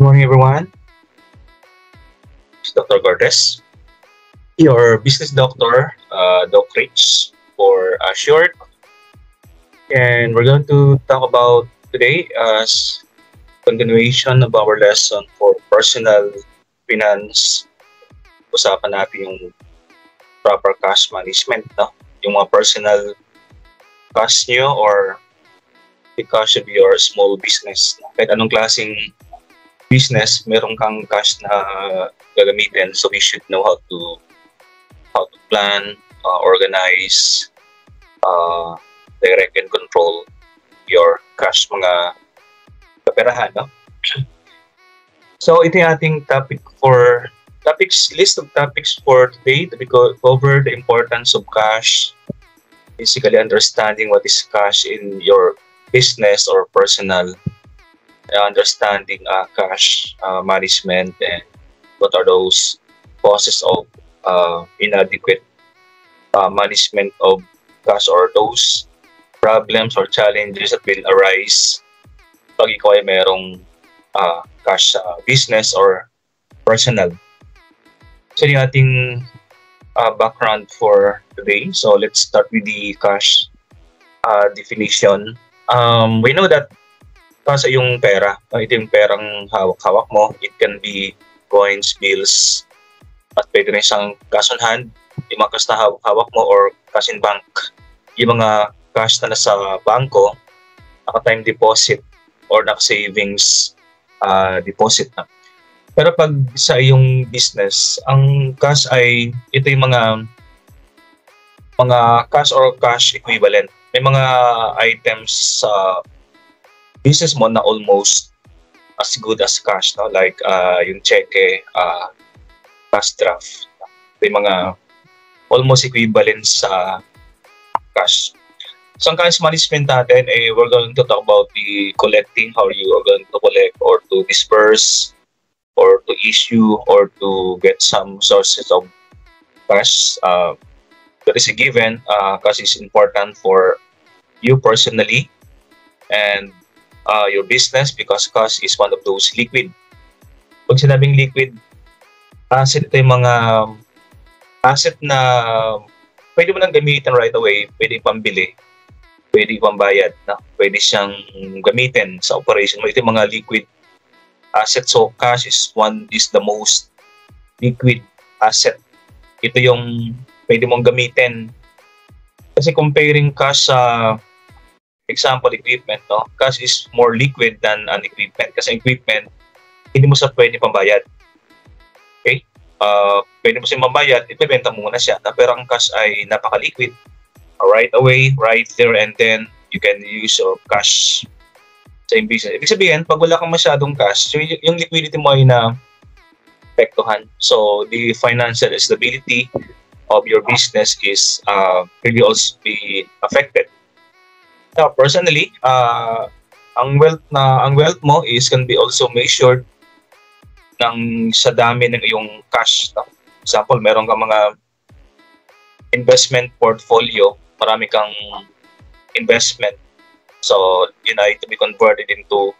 morning, everyone. It's Dr. Cortez, your business doctor, Doc Rich for short. And we're going to talk about today as continuation of our lesson for personal finance. Usapan natin yung proper cash management, no? Yung mga personal cash nyo or the cash of your small business. No? Kahit anong klaseng business, meron kang cash na gagamitin, so we should know how to plan, organize, direct and control your cash, mga kaperahan, no? So ito yung ating list of topics for today to cover the importance of cash, basically understanding what is cash in your business or personal, understanding cash management, and what are those causes of inadequate management of cash, or those problems or challenges that will arise pag ikaw ay merong cash business or personal. So yung ating background for today. So let's start with the cash definition. We know that kasi yung pera, ito yung perang hawak-hawak mo. It can be coins, bills, at pwede rin siyang cash on hand, yung mga cash na hawak mo, or cash in bank. Yung mga cash na nasa bangko, naka-time deposit or naka-savings deposit na. Pero pag sa iyong business, ang cash ay ito yung mga cash or cash equivalent. May mga items sa business mo na almost as good as cash, no? Like yung cheque, cash draft. May mga almost equivalent sa cash. So ang cash management natin, we're going to talk about the collecting, how you are going to collect or to disperse or to issue or to get some sources of cash. That is a given. Cash is important for you personally and your business, because cash is one of those liquid. Pag sinabing liquid asset, ito yung mga asset na pwede mo nang gamitin right away, pwede pambili, pwede pambayad, na pwede siyang gamitin sa operation mo. Ito yung mga liquid asset. So cash is the most liquid asset. Ito yung pwede mong gamitin. Kasi comparing cash sa example, equipment, no? Cash is more liquid than an equipment. Kasi equipment, hindi mo sa pwede pambayad. Okay? Pwede mo siya mambayad, ipibenta mo muna siya. Pero ang cash ay napaka-liquid. Right away, right there and then, you can use your cash sa business. Ibig sabihin, pag wala kang masyadong cash, yung liquidity mo ay na-apektuhan. So, the financial stability of your business is really also be affected. Now, personally, ang wealth mo can be also measured sa dami ng iyong cash. Example, meron kang mga investment portfolio, marami kang investment. So, yun ay to be converted into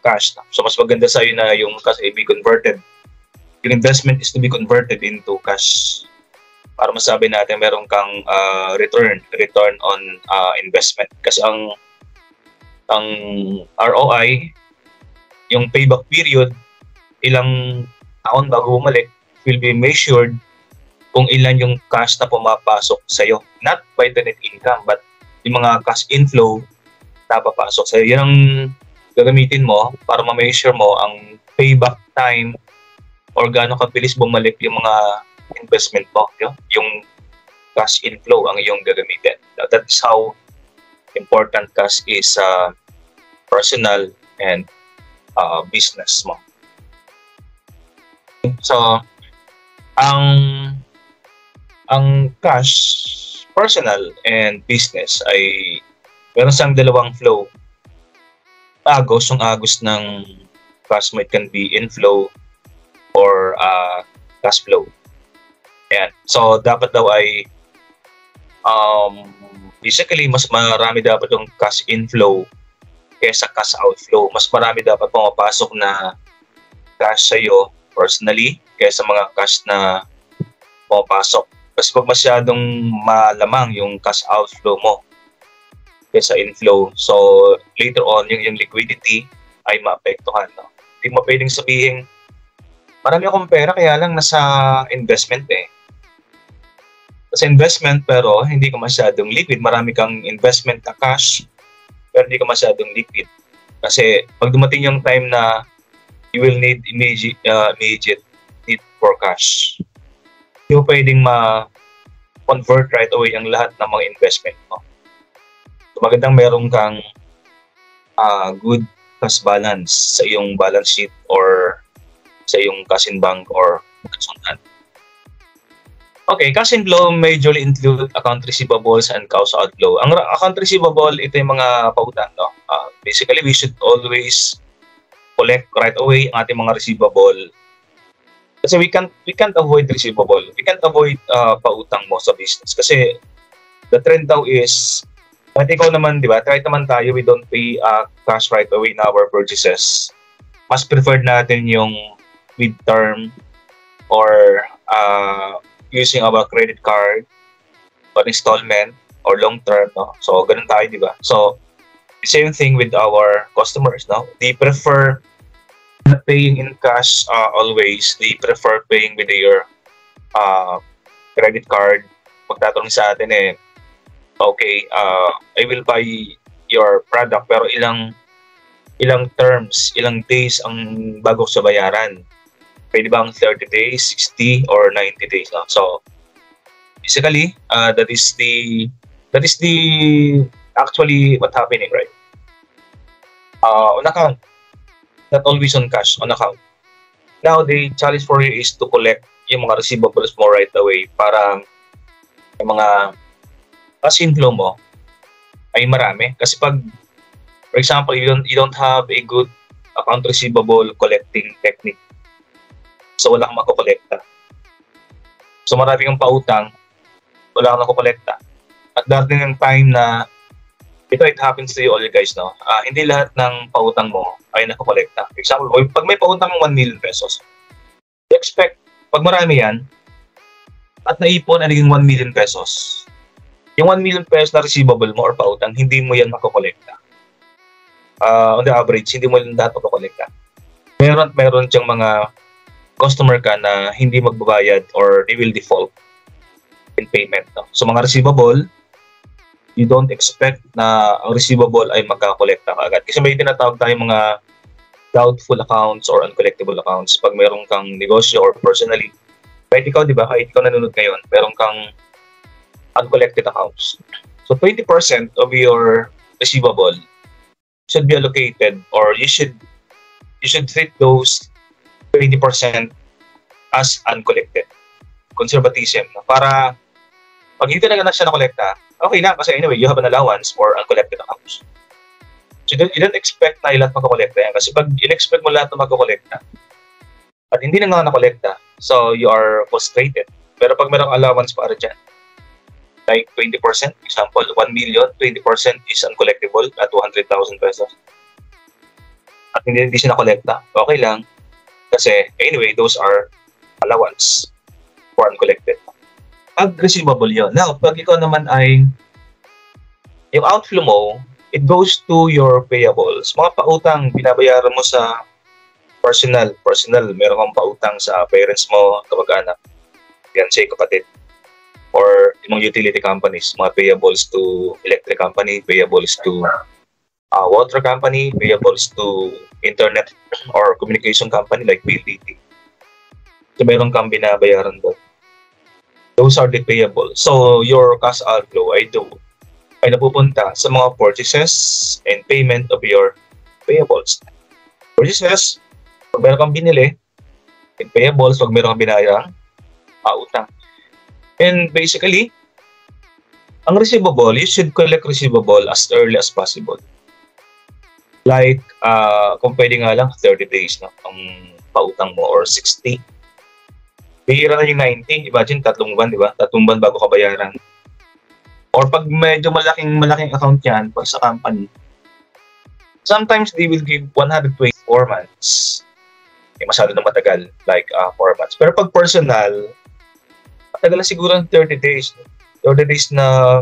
cash. So, mas maganda sa iyo na yung cash ay be converted. Yung investment is to be converted into cash. Para masabi natin meron kang return on investment. Kasi ang ROI, yung payback period, ilang taon bago bumalik, will be measured kung ilan yung cash na pumapasok sa iyo. Not by the net income, but yung mga cash inflow na papasok sa iyo. Yan ang gagamitin mo para ma-measure mo ang payback time or gaano kabilis bumalik yung mga investment mo. Yung cash inflow ang iyong gagamitin. That is how important cash is personal and business mo. So, ang cash, personal and business ay meron siyang dalawang flow. Yung agos ng cash mo, it can be inflow or cash flow. Ayan. So, dapat daw ay basically, mas marami dapat yung cash inflow kaysa cash outflow. Mas marami dapat pumapasok na cash sa'yo personally kaysa mga cash na pumapasok. Kasi pag masyadong malamang yung cash outflow mo kaysa inflow, so later on, yung liquidity ay maapektuhan. No? Hindi mo pwedeng sabihin, marami akong pera kaya lang nasa investment eh. Sa investment pero hindi ka masyadong liquid. Marami kang investment na cash pero hindi ka masyadong liquid. Kasi pag dumating yung time na you will need immediate need for cash, hindi mo pwedeng ma-convert right away ang lahat ng mga investment mo. So magandang meron kang good cash balance sa iyong balance sheet or sa iyong cash in bank or cash on hand. Okay, cash inflow majorly include account receivables and cash outflow. Ang account receivable, ito yung mga pautang. No? Basically, we should always collect right away ang ating mga receivable. Kasi we can't avoid receivable. We can't avoid pautang mo sa business. Kasi the trend daw is, at ikaw naman, di ba, try naman tayo, we don't pay cash right away in our purchases. Mas preferred natin yung mid-term or using our credit card or installment or long term, no? So ganun tayo, di ba? So same thing with our customers, no? They prefer not paying in cash always. They prefer paying with their credit card. Pagtatanong sa atin okay, I will buy your product pero ilang terms, ilang days ang bago sa bayaran. Pwede bang 30 days, 60 or 90 days? No? So basically, that is the actually what happening, right? On account, not always on cash, on account. Now the challenge for you is to collect yung mga receivables mo right away para yung mga cash inflow mo ay marami. Kasi pag, for example, you don't have a good account receivable collecting technique, so wala kang makukolekta. So marami kang pautang, wala kang nakukolekta. At darating yung time na, it happens to you all guys, no? Hindi lahat ng pautang mo ay nakukolekta. For example, pag may pautang ng 1 million pesos, you expect, pag marami yan, at naipon ay naging 1 million pesos, yung 1 million pesos na receivable mo or pautang, hindi mo yan makukolekta. On the average, hindi mo yan lahat makukolekta. Meron siyang mga customer ka na hindi magbabayad or they will default in payment. No? So mga receivable, you don't expect na ang receivable ay magkakolekta agad. Kasi may tinatawag tayong mga doubtful accounts or uncollectible accounts. Pag meron kang negosyo or personally, kahit ikaw, di ba, kahit ikaw nanonood ngayon, meron kang uncollected accounts. So 20% of your receivable should be allocated or you should treat those 20% as uncollected. Conservatism. No? Para pag hindi talaga na siya nakolekta, okay na kasi anyway, you have an allowance for uncollected accounts. So you don't expect na lahat magkakolekta yan. Kasi pag in-expect mo lahat na magkakolekta at hindi na nga nakolekta, so you are frustrated. Pero pag merong allowance para dyan, like 20%, example, 1 million, 20% is uncollectible at 200,000 pesos. At hindi siya nakolekta, okay lang. Kasi, anyway, those are allowance for uncollected. Pag receivable yun. Now, pag ikaw naman ay, yung outflow mo, it goes to your payables. Mga pautang, binabayaran mo sa personal. Meron kang pautang sa parents mo, kamag-anak, fiancé, kapatid. Or yung mga utility companies, mga payables to electric company, payables to water company, payables to internet or communication company like PLDT. So meron kang binabayaran doon. Those are the payables. So your cash outflow ay napupunta sa mga purchases and payment of your payables. Purchases, pag meron kang binili, and payables, pag meron kang binayarang utang. And basically, ang receivable, you should collect receivable as early as possible. Like, kung pwede nga lang, 30 days no, ang pautang mo or 60. Bihira na yung 90. Imagine, 3 buwan, di ba? 3 buwan bago ka bayaran. Or pag medyo malaking account yan, pag sa company, sometimes they will give 124 months. masyado na matagal, like 4 months. Pero pag personal, matagal na siguro ng 30 days. 30 days na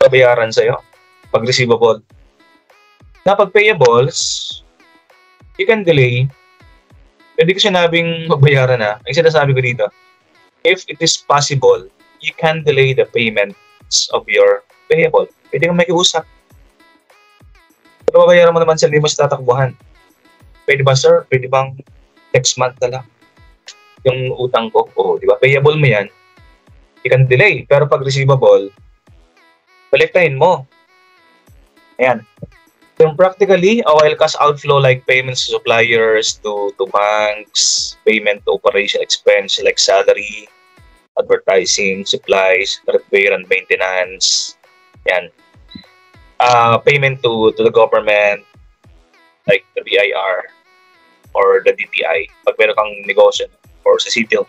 babayaran sa'yo pag receivable. Na pag payables, you can delay. Pwede ko sinabing magbayaran na. Ang sinasabi ko dito, if it is possible, you can delay the payments of your payable. Pwede kang makiusap. Pero babayaran mo naman sa hindi mo sa tatakbuhan. Pwede ba, sir? Pwede bang next month na lang yung utang ko? O, di ba? Payable mo yan. You can delay. Pero pag receivable, kolektahin mo. Ayan. So practically, while cash outflow like payments to suppliers, to banks, payment to operation expense like salary, advertising, supplies, repair and maintenance, yan. Payment to the government, like the BIR or the DTI, pag meron kang negosyo or sa CTO.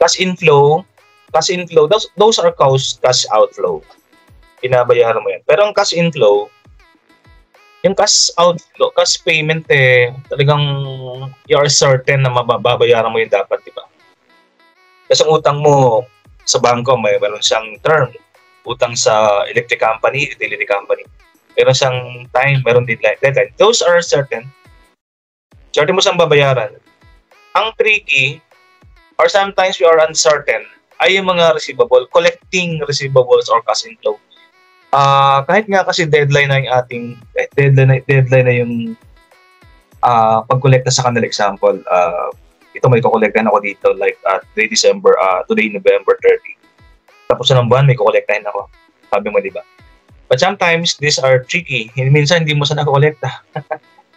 Cash inflow, those are cash outflow. Pinabayaran mo yan. Pero ang cash inflow, yung cash outflow, cash payment talagang you are certain na mababayaran mo yung dapat, di ba? Kasi ang utang mo sa bangko, meron siyang term. Utang sa electric company, utility company. Meron siyang time, meron deadline. Those are certain. Certain mo siyang babayaran. Ang tricky, or sometimes we are uncertain, ay yung mga receivable, collecting receivables or cash inflow. Kahit nga kasi deadline na yung ating deadline na yung pag-collecta sa kanila, example, ito may kukolektahin ako dito like today December, today November 30. Tapos ng buwan may kukolektahin ako. Sabi mo, di ba? But sometimes these are tricky. Minsan hindi mo siya nakukolekta.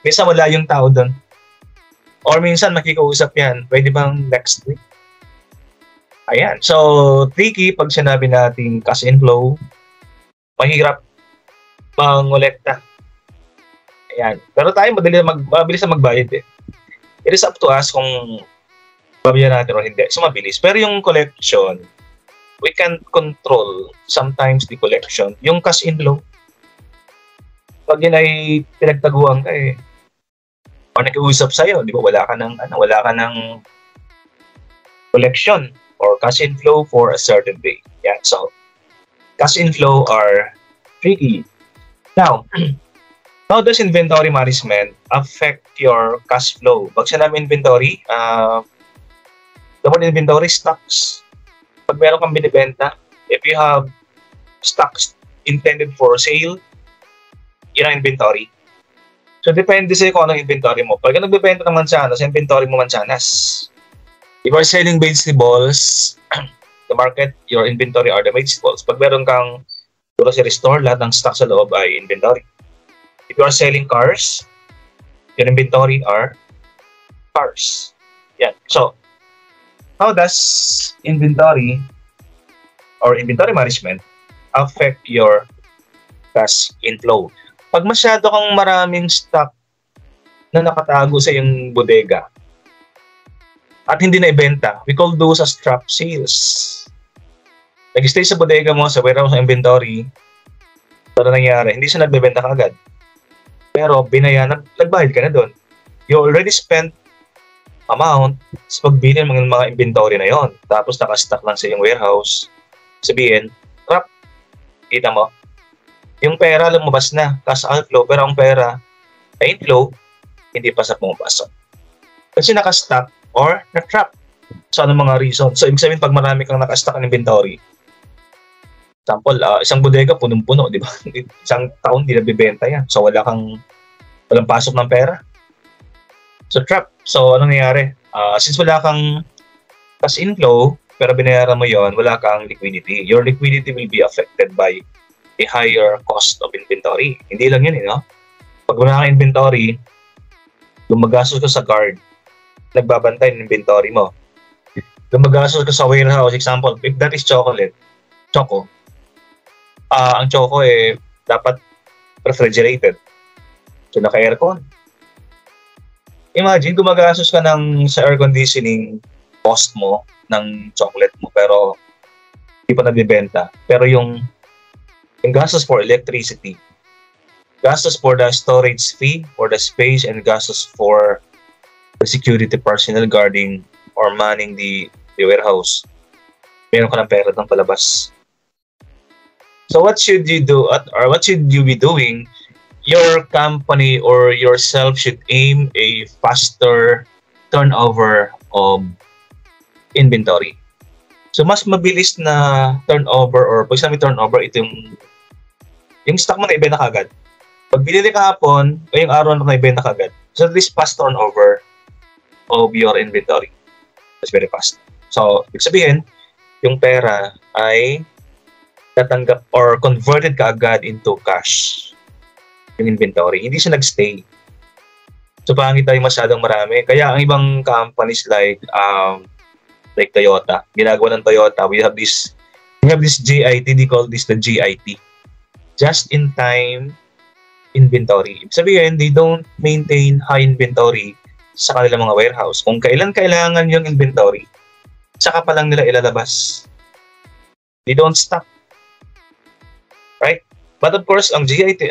Minsan wala yung tao doon. Or minsan makikausap yan. Pwede bang next week? Ayan. So, tricky pag sinabi natin cash inflow, mahirap mangolekta. Ayan. Pero tayo mabilis na magbayad eh. It is up to us kung babayaran natin o hindi. So, mabilis. Pero yung collection, we can control sometimes the collection. Yung cash inflow, pag yun ay pinagtaguan ka o nakiusap sa'yo, di ba, wala ka ng collection or cash inflow for a certain day. Yeah, so, cash inflow are tricky. Now, how does inventory management affect your cash flow? Pag sinabi inventory, the word inventory, stocks. Pag meron kang binibenta, if you have stocks intended for sale, yun ang inventory. So, depende sa'yo kung anong inventory mo. Pag nagbibenta ng mansanas, inventory mo mansanas. If you are selling vegetables, the market, your inventory are the vegetables. Pag meron kang grocery store, lahat ng stock sa loob ay inventory. If you are selling cars, your inventory are cars. Yan. So, how does inventory or inventory management affect your cash inflow? Pag masyado kang maraming stock na nakatago sa iyong bodega at hindi na ibenta, we call those as trap sales. Nag-stay sa bodega mo, sa warehouse ng inventory, ano nangyari? Hindi siya nagbebenta kaagad. Pero nagbayad ka na doon. You already spent amount sa pagbili ng mga inventory na yon. Tapos nakastock lang sa iyong warehouse. Sabihin, trap. Kita mo? Yung pera lumabas na, cash outflow, pero ang pera ay inflow, hindi pa sa pumapasok. Kasi nakastock or na-trap. So, anong mga reason? So, ibig sabihin, pag marami kang nakastock ng inventory, example, isang bodega, punong-puno, di ba? Isang taon, di nabibenta yan. So, walang pasok ng pera. So, trap. So, anong nangyari? Since wala kang cash inflow, pero binayaran mo yon, wala kang liquidity. Your liquidity will be affected by a higher cost of inventory. Hindi lang yun, no? Pag wala kang inventory, gumagastos ka sa guard, nagbabantay ng inventory mo. Gumagastos ka sa warehouse, example, if that is choco, ang choco dapat refrigerated. So, naka-aircon. Imagine, gumagastos ka sa air conditioning cost mo ng chocolate mo, pero hindi pa nagbibenta. Pero yung gastos for electricity, gastos for the storage fee, for the space, and gastos for the security personnel guarding or manning the warehouse. Meron ka ng pera ng palabas. So what should you do or what should you be doing? Your company or yourself should aim a faster turnover of inventory. So mas mabilis na turnover or pag sinabi turnover, ito yung stock mo na ibenta kagad. Pag binili ka hapon, o yung araw na ibenta kagad. So this fast turnover of your inventory. That's very fast. So, ibig sabihin, yung pera ay tatanggap or converted kaagad into cash. Yung inventory. Hindi siya nagstay. So, pangit tayo masyadong marami. Kaya ang ibang companies like Toyota, ginagawa ng Toyota, we have this JIT, they call this the GIT. Just in time inventory. Ibig sabihin, they don't maintain high inventory sa kanilang mga warehouse. Kung kailan kailangan yung inventory, saka pa lang nila ilalabas. They don't stock. Right? But of course, ang JIT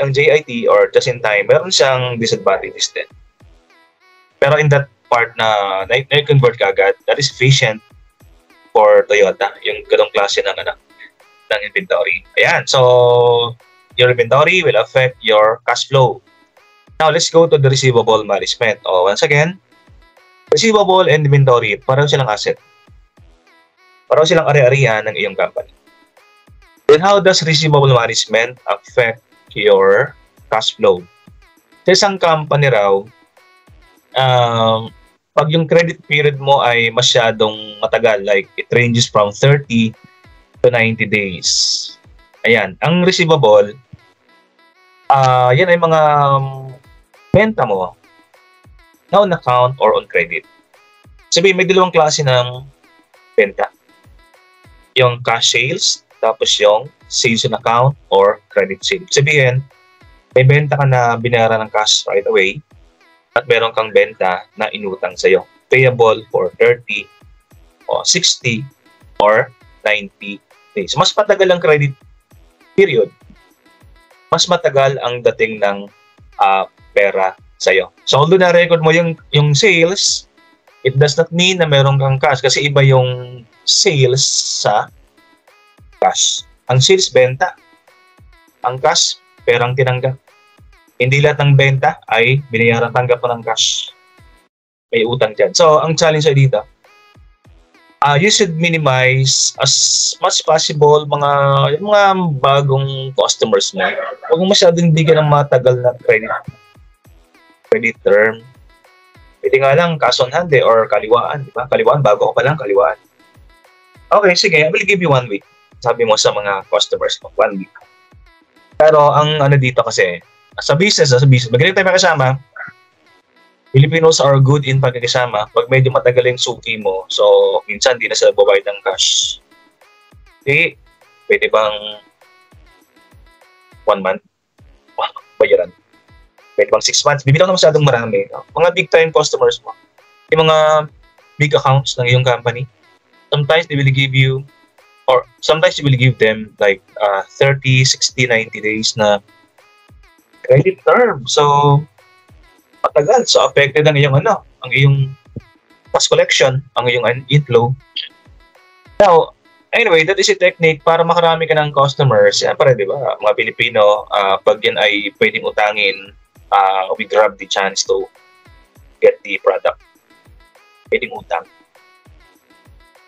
or just in time, meron siyang disadvantages din. Pero in that part na na-convert ka agad, that is efficient for Toyota, yung ganong klase ng inventory. Ayan, so your inventory will affect your cash flow. Now, let's go to the receivable management. Once again, receivable and inventory, pareho silang asset. Pareho silang ari-arian ng iyong company. Then how does receivable management affect your cash flow? Sa isang company raw, pag yung credit period mo ay masyadong matagal, like it ranges from 30 to 90 days. Ayan, ang receivable, yan ay mga benta mo na on account or on credit. Sabihin, may dalawang klase ng benta. Yung cash sales, tapos yung sales on account or credit sales. Sabihin, may benta ka na binayaran ng cash right away at meron kang benta na inutang sa'yo. Payable for 30 or 60 or 90 days. Mas matagal ang credit period. Mas matagal ang dating ng pera sa'yo. So, although na-record mo yung sales, it does not mean na meron kang cash kasi iba yung sales sa cash. Ang sales, benta. Ang cash, perang tinanggap. Hindi lahat ng benta ay binayaran tanggap mo ng cash. May utang dyan. So, ang challenge ay dito, you should minimize as much possible yung mga bagong customers mo. Huwag mo masyadong bigyan ng matagal na credit term. Pwede nga lang cash on hand or kaliwaan, di ba? Kaliwaan, bago ko pa lang, kaliwaan. Okay, sige, I will give you 1 week. Sabi mo sa mga customers mo, 1 week. Pero ang dito kasi, sa business, magaling tayo makasama, Filipinos are good in pagkakasama. Pag medyo matagal yung suki mo, so minsan di na sila babayad ng cash. Okay, pwede bang 1 month? Bayaran. Pwede bang 6 months? Bibitaw na masyadong marami. Mga big time customers mo. Yung mga big accounts ng iyong company, sometimes they will give you or sometimes you will give them like 30, 60, 90 days na credit term. So, matagal. So, affected ang iyong ang iyong cash collection, ang iyong inflow. Now, anyway, that is a technique para makarami ka ng customers. Siyempre, di ba, mga Pilipino, pag yan ay pwedeng utangin, we grab the chance to get the product. Pwedeng utang.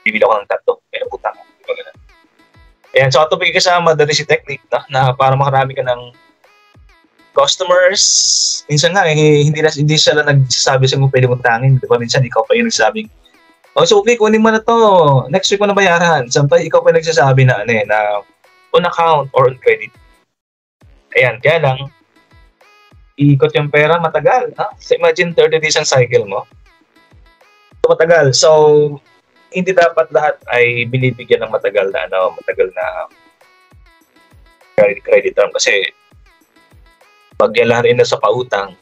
Bibili ako ng tatlo, pero utang. Ayan, so ito kasama, that is a technique na para makarami ka ng customers. Minsan nga, hindi sila nagsasabi sa kung pwede mong utangin. Diba? Minsan, ikaw pa yung nagsasabing, so okay, kunin mo na to. Next week mo na bayaran. Sometimes, ikaw pa yung nagsasabi na on account or on credit. Ayan, kaya lang, iikot yung pera, matagal. So, imagine 30 days ang cycle mo. So, matagal. So, hindi dapat lahat ay binibigyan ng matagal na credit term kasi pag yan lahat na sa pautang,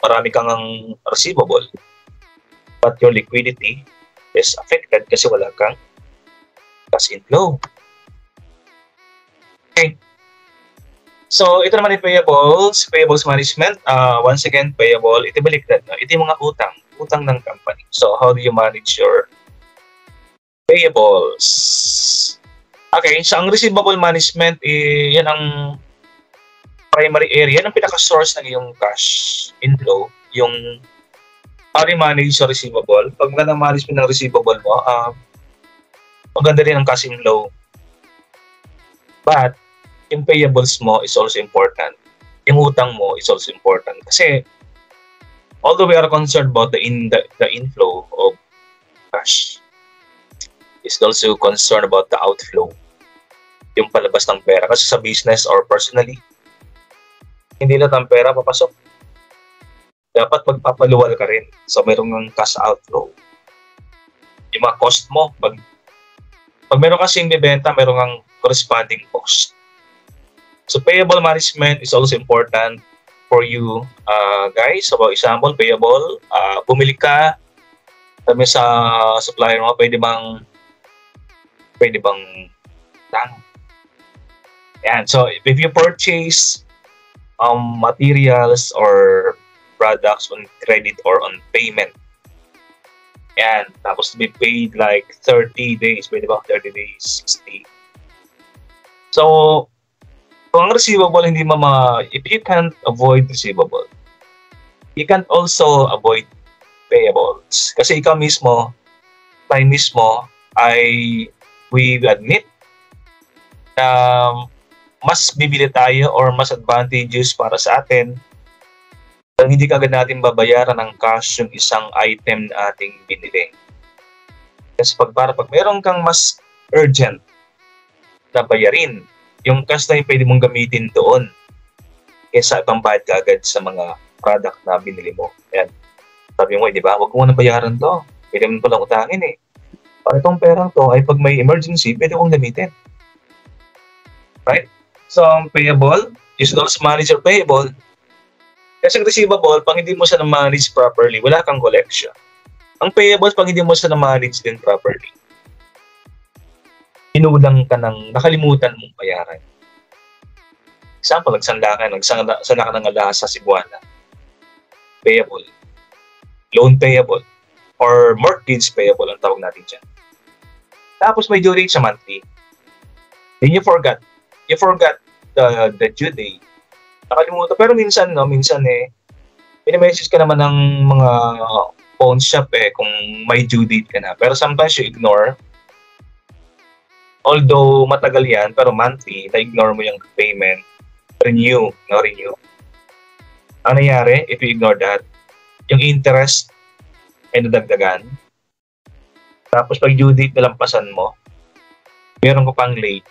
marami kang receivable but your liquidity is affected kasi wala kang cash inflow. Okay. So, ito naman yung payables management. Once again, payable, ito baliktad. Ito yung mga utang. utang ng company. So, how do you manage your payables? Okay, so ang receivable management, yan ang primary area, yan ang pinaka-source ng iyong cash inflow, yung how do you manage your receivable. Pag maganda management ng receivable mo, maganda rin ang cash inflow. But, yung payables mo is also important. Yung utang mo is also important. Kasi, although we are concerned about the inflow of cash, is also concerned about the outflow. Yung palabas ng pera. Kasi sa business or personally, hindi lahat ang pera papasok. Dapat magpapaluwal ka rin. So, mayroong ng cash outflow. Yung mga cost mo, pag meron kasing bibenta, mayroong ang corresponding cost. So, payable management is also important for you guys. So, for example, payable, bumili ka, sabi sa supplier mo, pwede bang lang. Yan. So, if you purchase materials or products on credit or on payment, yan. Tapos to be paid like 30 days. Pwede ba 30 days, 60. So, kung ang receivable hindi if you can't avoid receivable, you can't also avoid payables. Kasi ikaw mismo, tayo mismo, we admit na mas bibili tayo or mas advantageous para sa atin kung hindi kagad natin babayaran ng cash yung isang item na ating binili. Kasi pag meron kang mas urgent na bayarin, yung cash na yung pwede mong gamitin doon kaysa ibang bayad ka agad sa mga product na binili mo. Ayan. Sabi mo, di ba? Huwag mo na bayaran to. Pwede mo palang utangin eh. Para itong perang to ay pag may emergency, pwede kong gamitin. Right? So, payable, you should also manage your payable. Kasi ang receivable, pag hindi mo siya na-manage properly, wala kang collection. Ang payables, pag hindi mo siya na-manage din properly, inulang ka ng nakalimutan mong bayaran. Example, nagsanda ka ng alahas sa Cebuana. Payable. Loan payable. Or mortgage payable ang tawag natin dyan. Tapos may due date sa monthly. Then you forgot. You forgot the due date. Nakalimutan. Pero minsan message ka naman ng mga phone shop kung may due date ka na. Pero sometimes you ignore. Although matagal yan, pero monthly, na-ignore mo yung payment, renew. Ang nangyari, if you ignore that, yung interest ay nadagdagan. Tapos pag due date nalampasan mo, meron ko pang late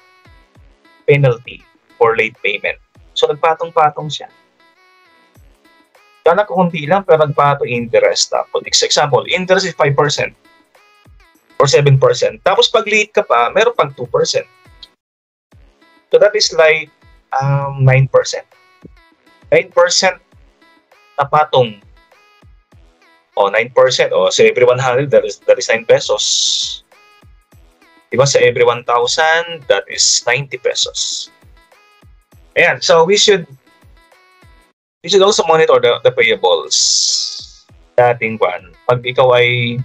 penalty for late payment. So nagpatong-patong siya. Sana kukunti lang, pero nagpatong interest. Tapos, example, interest is 5%. Or 7%. Tapos pag late ka pa, meron pang 2%. So that is like 9%. 9% na patong. 9%. So every 100, that is 9 pesos. Diba? Sa every 1,000, that is 90 pesos. Ayan. So we should also monitor the payables. Dating one. Pag ikaw ay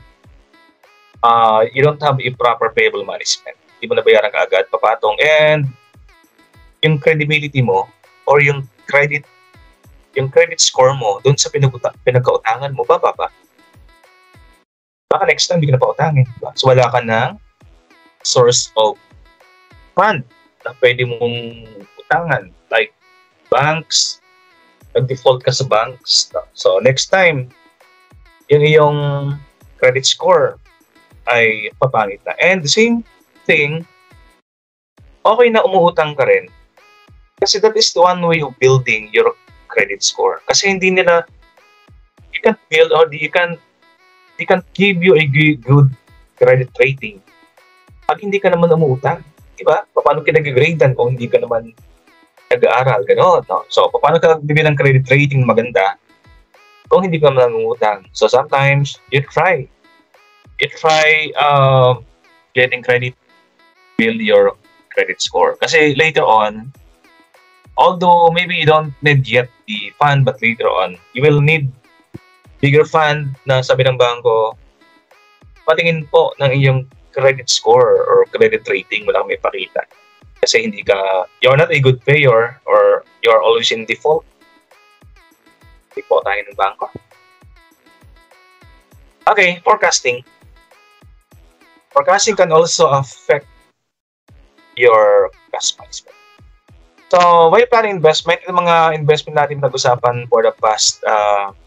you don't have a proper payable management. Hindi mo nabayaran ka agad, papatong. And yung credibility mo or yung credit score mo doon sa pinagkautangan mo, bababa. Baka next time, hindi ka na pautangin. Diba? So wala ka ng source of fund na pwede mong utangan. Like banks, nag-default ka sa banks. So next time, yung iyong credit score ay papangit na. And the same thing, okay na umuutang ka rin. Kasi that is the one way of building your credit score. Kasi hindi nila, you can't build or they can't give you a good credit rating pag hindi ka naman umuutang. Diba? Paano ka nag-gradean kung hindi ka naman nag-aaral? Ganon. No? So, paano ka bibili ng credit rating maganda kung hindi ka naman umuutang? So, sometimes, you try getting credit, build your credit score. Kasi later on, although maybe you don't need yet the fund, but later on, you will need bigger fund na sabi ng bangko, patingin po ng inyong credit score or credit rating, wala kang may pakita. Kasi you're not a good payer or you're always in default. Hindi po tayo ng bangko. Okay, forecasting. Forecasting can also affect your cash management. So, while planning investment, yung mga investment natin nag-usapan for the past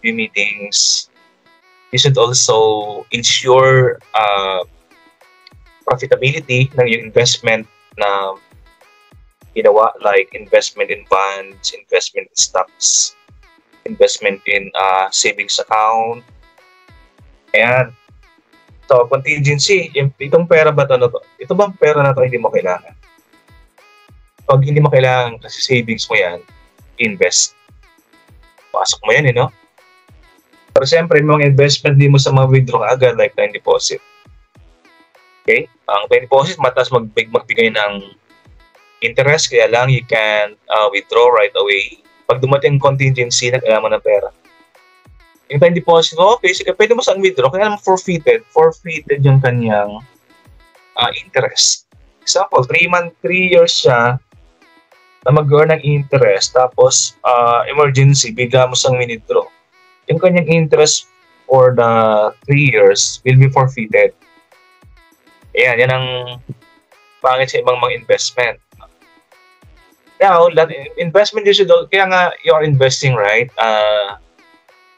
few meetings, you should also ensure profitability ng yung investment na ginawa, like investment in bonds, investment in stocks, investment in savings account. Ayan. So, contingency, itong pera ba ito? Ito bang pera na ito hindi mo kailangan? Pag hindi mo kailangan kasi savings mo yan, invest. Pasok mo yan, no? Pero siyempre, mga investment di mo sa withdraw agad like time deposit. Okay? Ang time deposit, mataas magbigay ng interest, kaya lang you can withdraw right away. Pag dumating contingency, kailangan mo ng pera. Yung time deposit, okay, sige, pwede mo saan withdraw, kaya naman forfeited yung kanyang interest. Example, 3 years siya na mag-earn ng interest, tapos emergency, bigla mo siyang withdraw. Yung kanyang interest for the 3 years will be forfeited. Ayan, yan ang pangit sa ibang mga investment. Now, investment you should, kaya nga you're investing, right?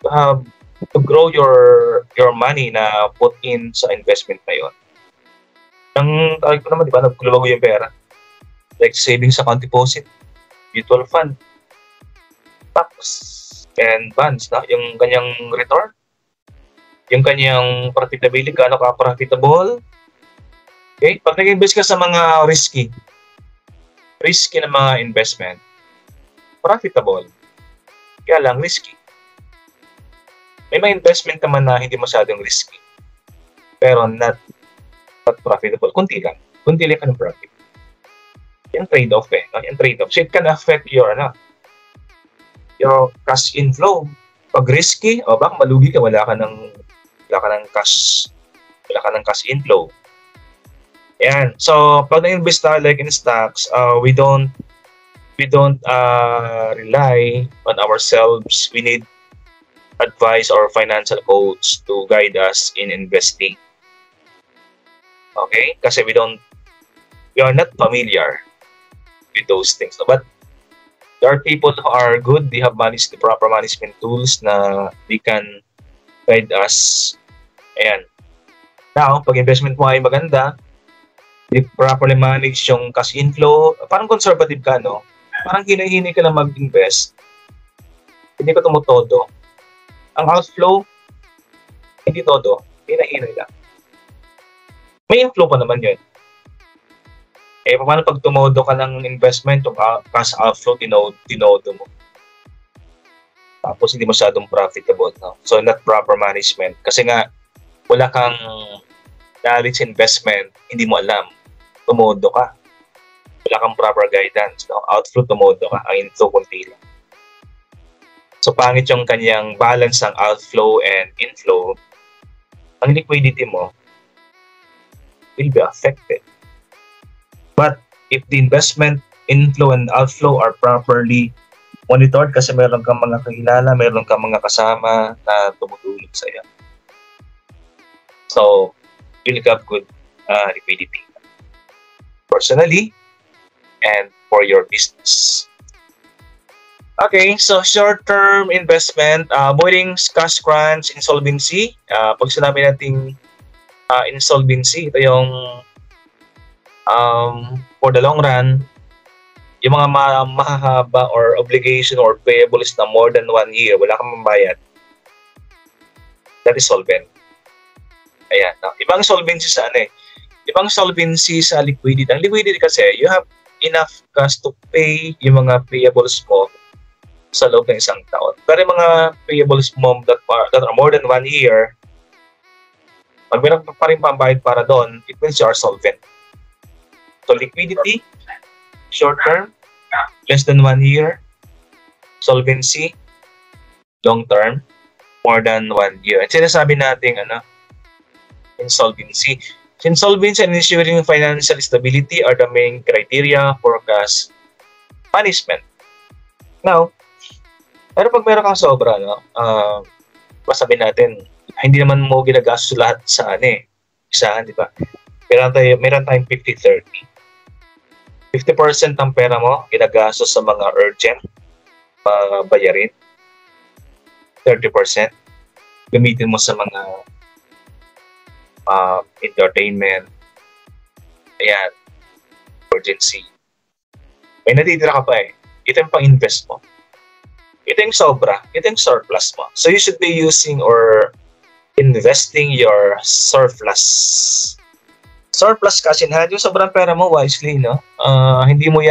To grow your money na put in sa investment na yun. Ang tawag ko naman, di ba, nagkulabago yung pera. Like savings account deposit, mutual fund, stocks, and bonds, na yung kanyang return, yung kanyang profitability, gaano ka profitable. Okay? Pag nag-invest ka sa mga risky na mga investment, profitable, kaya lang risky. May mga investment naman na hindi masyadong risky, pero not profitable. Kunti lang ka ng profit. Yung trade-off no? Yung trade-off. So it can affect your cash inflow. Pag risky, baka malugi ka, wala ka ng cash inflow. Ayan. So pag na-invest tayo like in stocks, we don't rely on ourselves. We need advice or financial coach to guide us in investing. Okay? Kasi we are not familiar with those things. But there are people who are good. They have managed the proper management tools na they can guide us. Ayan. Now, pag investment mo ay maganda, they properly manage yung cash inflow, parang conservative ka, no? Parang hinahinay ka lang mag-invest. Hindi ka tumutodo. Ang outflow, hindi todo. Hinahinay lang. May inflow pa naman yun. Paano pag tumodo ka ng investment, yung cash outflow, tinodo mo. Tapos hindi masyadong profitable. No? So, not proper management. Kasi nga, wala kang knowledge investment, hindi mo alam. Tumodo ka. Wala kang proper guidance. No? Outflow, tumodo ka. Ang inflow, kunti lang. So, pangit yung kanyang balance ng outflow and inflow. Ang liquidity mo will be affected. But if the investment inflow and outflow are properly monitored, kasi meron kang mga kakilala, meron kang mga kasama na tumutulong sa iyo. So, you'll have good liquidity. Personally, and for your business. Okay, so short-term investment, avoiding cash crunch, insolvency. Pag sinabi natin insolvency, ito yung for the long run, yung mga mahahaba or obligation or payables na more than 1 year, wala kang mambayad. That is solvent. Ayan. Ibang solvency sa ibang solvency sa liquidity. Ang liquidity kasi, you have enough cash to pay yung mga payables mo sa loob ng isang taon. Pero yung mga payables mo that are more than 1 year, pag meron pa rin pambayad para doon, it means you are solvent. So liquidity, short term, less than 1 year. Solvency, long term, more than 1 year. At sinasabi natin, insolvency. Insolvency and ensuring financial stability are the main criteria for cash management. Now, pero pag meron kang sobra, sabihin natin, hindi naman mo ginagastos lahat sa isahan, di ba? Meron tayong 50-30. 50% ng pera mo ginagastos sa mga urgent bayarin. 30% gamitin mo sa mga entertainment. Ayan. Urgency. May natitira ka pa eh. Ito yung pang-invest mo. Ito yung sobra. Ito yung surplus mo. So you should be using or investing your surplus. Surplus cash in hand, yung sobrang pera mo wisely, no? Hindi mo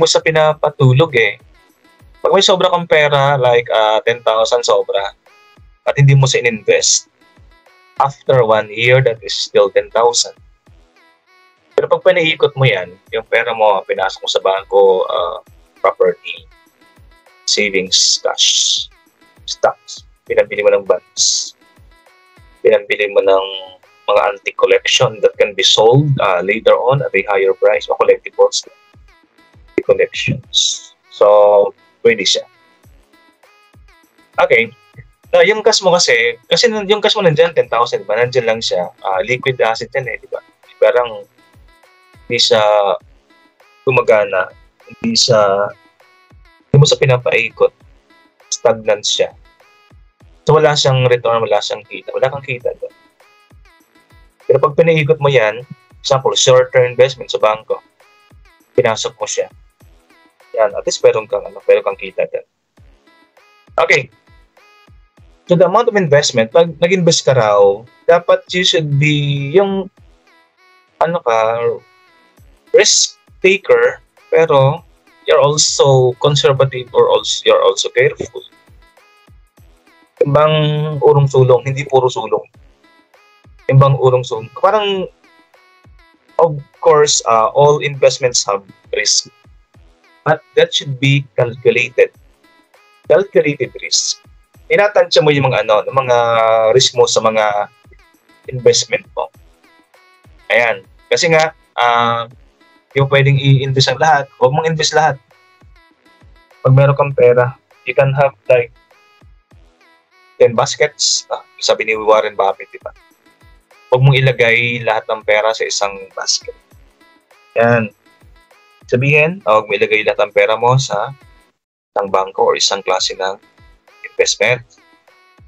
siya pinapatulog eh. Pag may sobra kang pera, like 10,000 sobra, at hindi mo siya in-invest, after 1 year, that is still 10,000. Pero pag pinaikot mo yan, yung pera mo, pinasok mo sa bangko, property, savings, cash, stocks, pinabili mo ng bonds, pinabili mo ng mga antique collection that can be sold later on at a higher price, o collectibles, collections. So, pwede siya. Okay. Now, yung cash mo kasi yung cash mo nandiyan, 10,000, diba? Nandiyan lang siya. Liquid asset yan eh, diba? Parang hindi siya gumagana. Hindi mo sa pinapaikot. Stagnant siya. So, wala siyang return, wala siyang kita. Wala kang kita doon. Pero pag pinaikot mo yan, example, short-term investment sa bangko, pinasok mo siya. Yan, at least meron kang kita doon. Okay. So the amount of investment, pag nag-invest ka raw, dapat you should be yung risk taker, pero you're also conservative or you're also careful. Timbang urong sulong, hindi puro sulong. Timbang urong sulong. Parang, of course, all investments have risk. But that should be calculated. Calculated risk. Tinatansya mo yung mga risk mo sa mga investment mo. Ayan. Kasi nga, yung pwedeng i-invest ang lahat, huwag mong invest lahat. Pag meron kang pera, you can have like 10 baskets. Sabi ni Warren Buffett, diba? Huwag mong ilagay lahat ng pera sa isang basket. Yan. Sabihin, huwag mo ilagay lahat ng pera mo sa isang bangko or isang klase ng investment.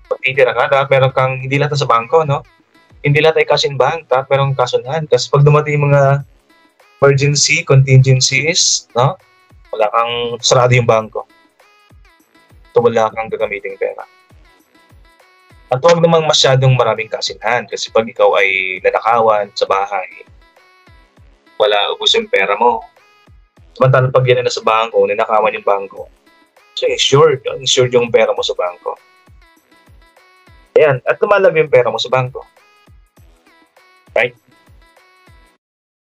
Pag titira ka, dapat meron kang, hindi lahat sa bangko, no? Hindi lahat ay cash in bank, dapat meron cash on hand. Kasi pag dumating mga emergency, contingencies, no? Wala kang sarado yung bangko. So, wala kang gagamiting pera. At huwag namang masyadong maraming cash in hand kasi pag ikaw ay nanakawan sa bahay, wala, ubos yung pera mo. Samantalang pag yan na sa bangko, ninakawan yung bangko, so insured yung pera mo sa bangko. Ayan, at lumalab yung pera mo sa bangko. Right?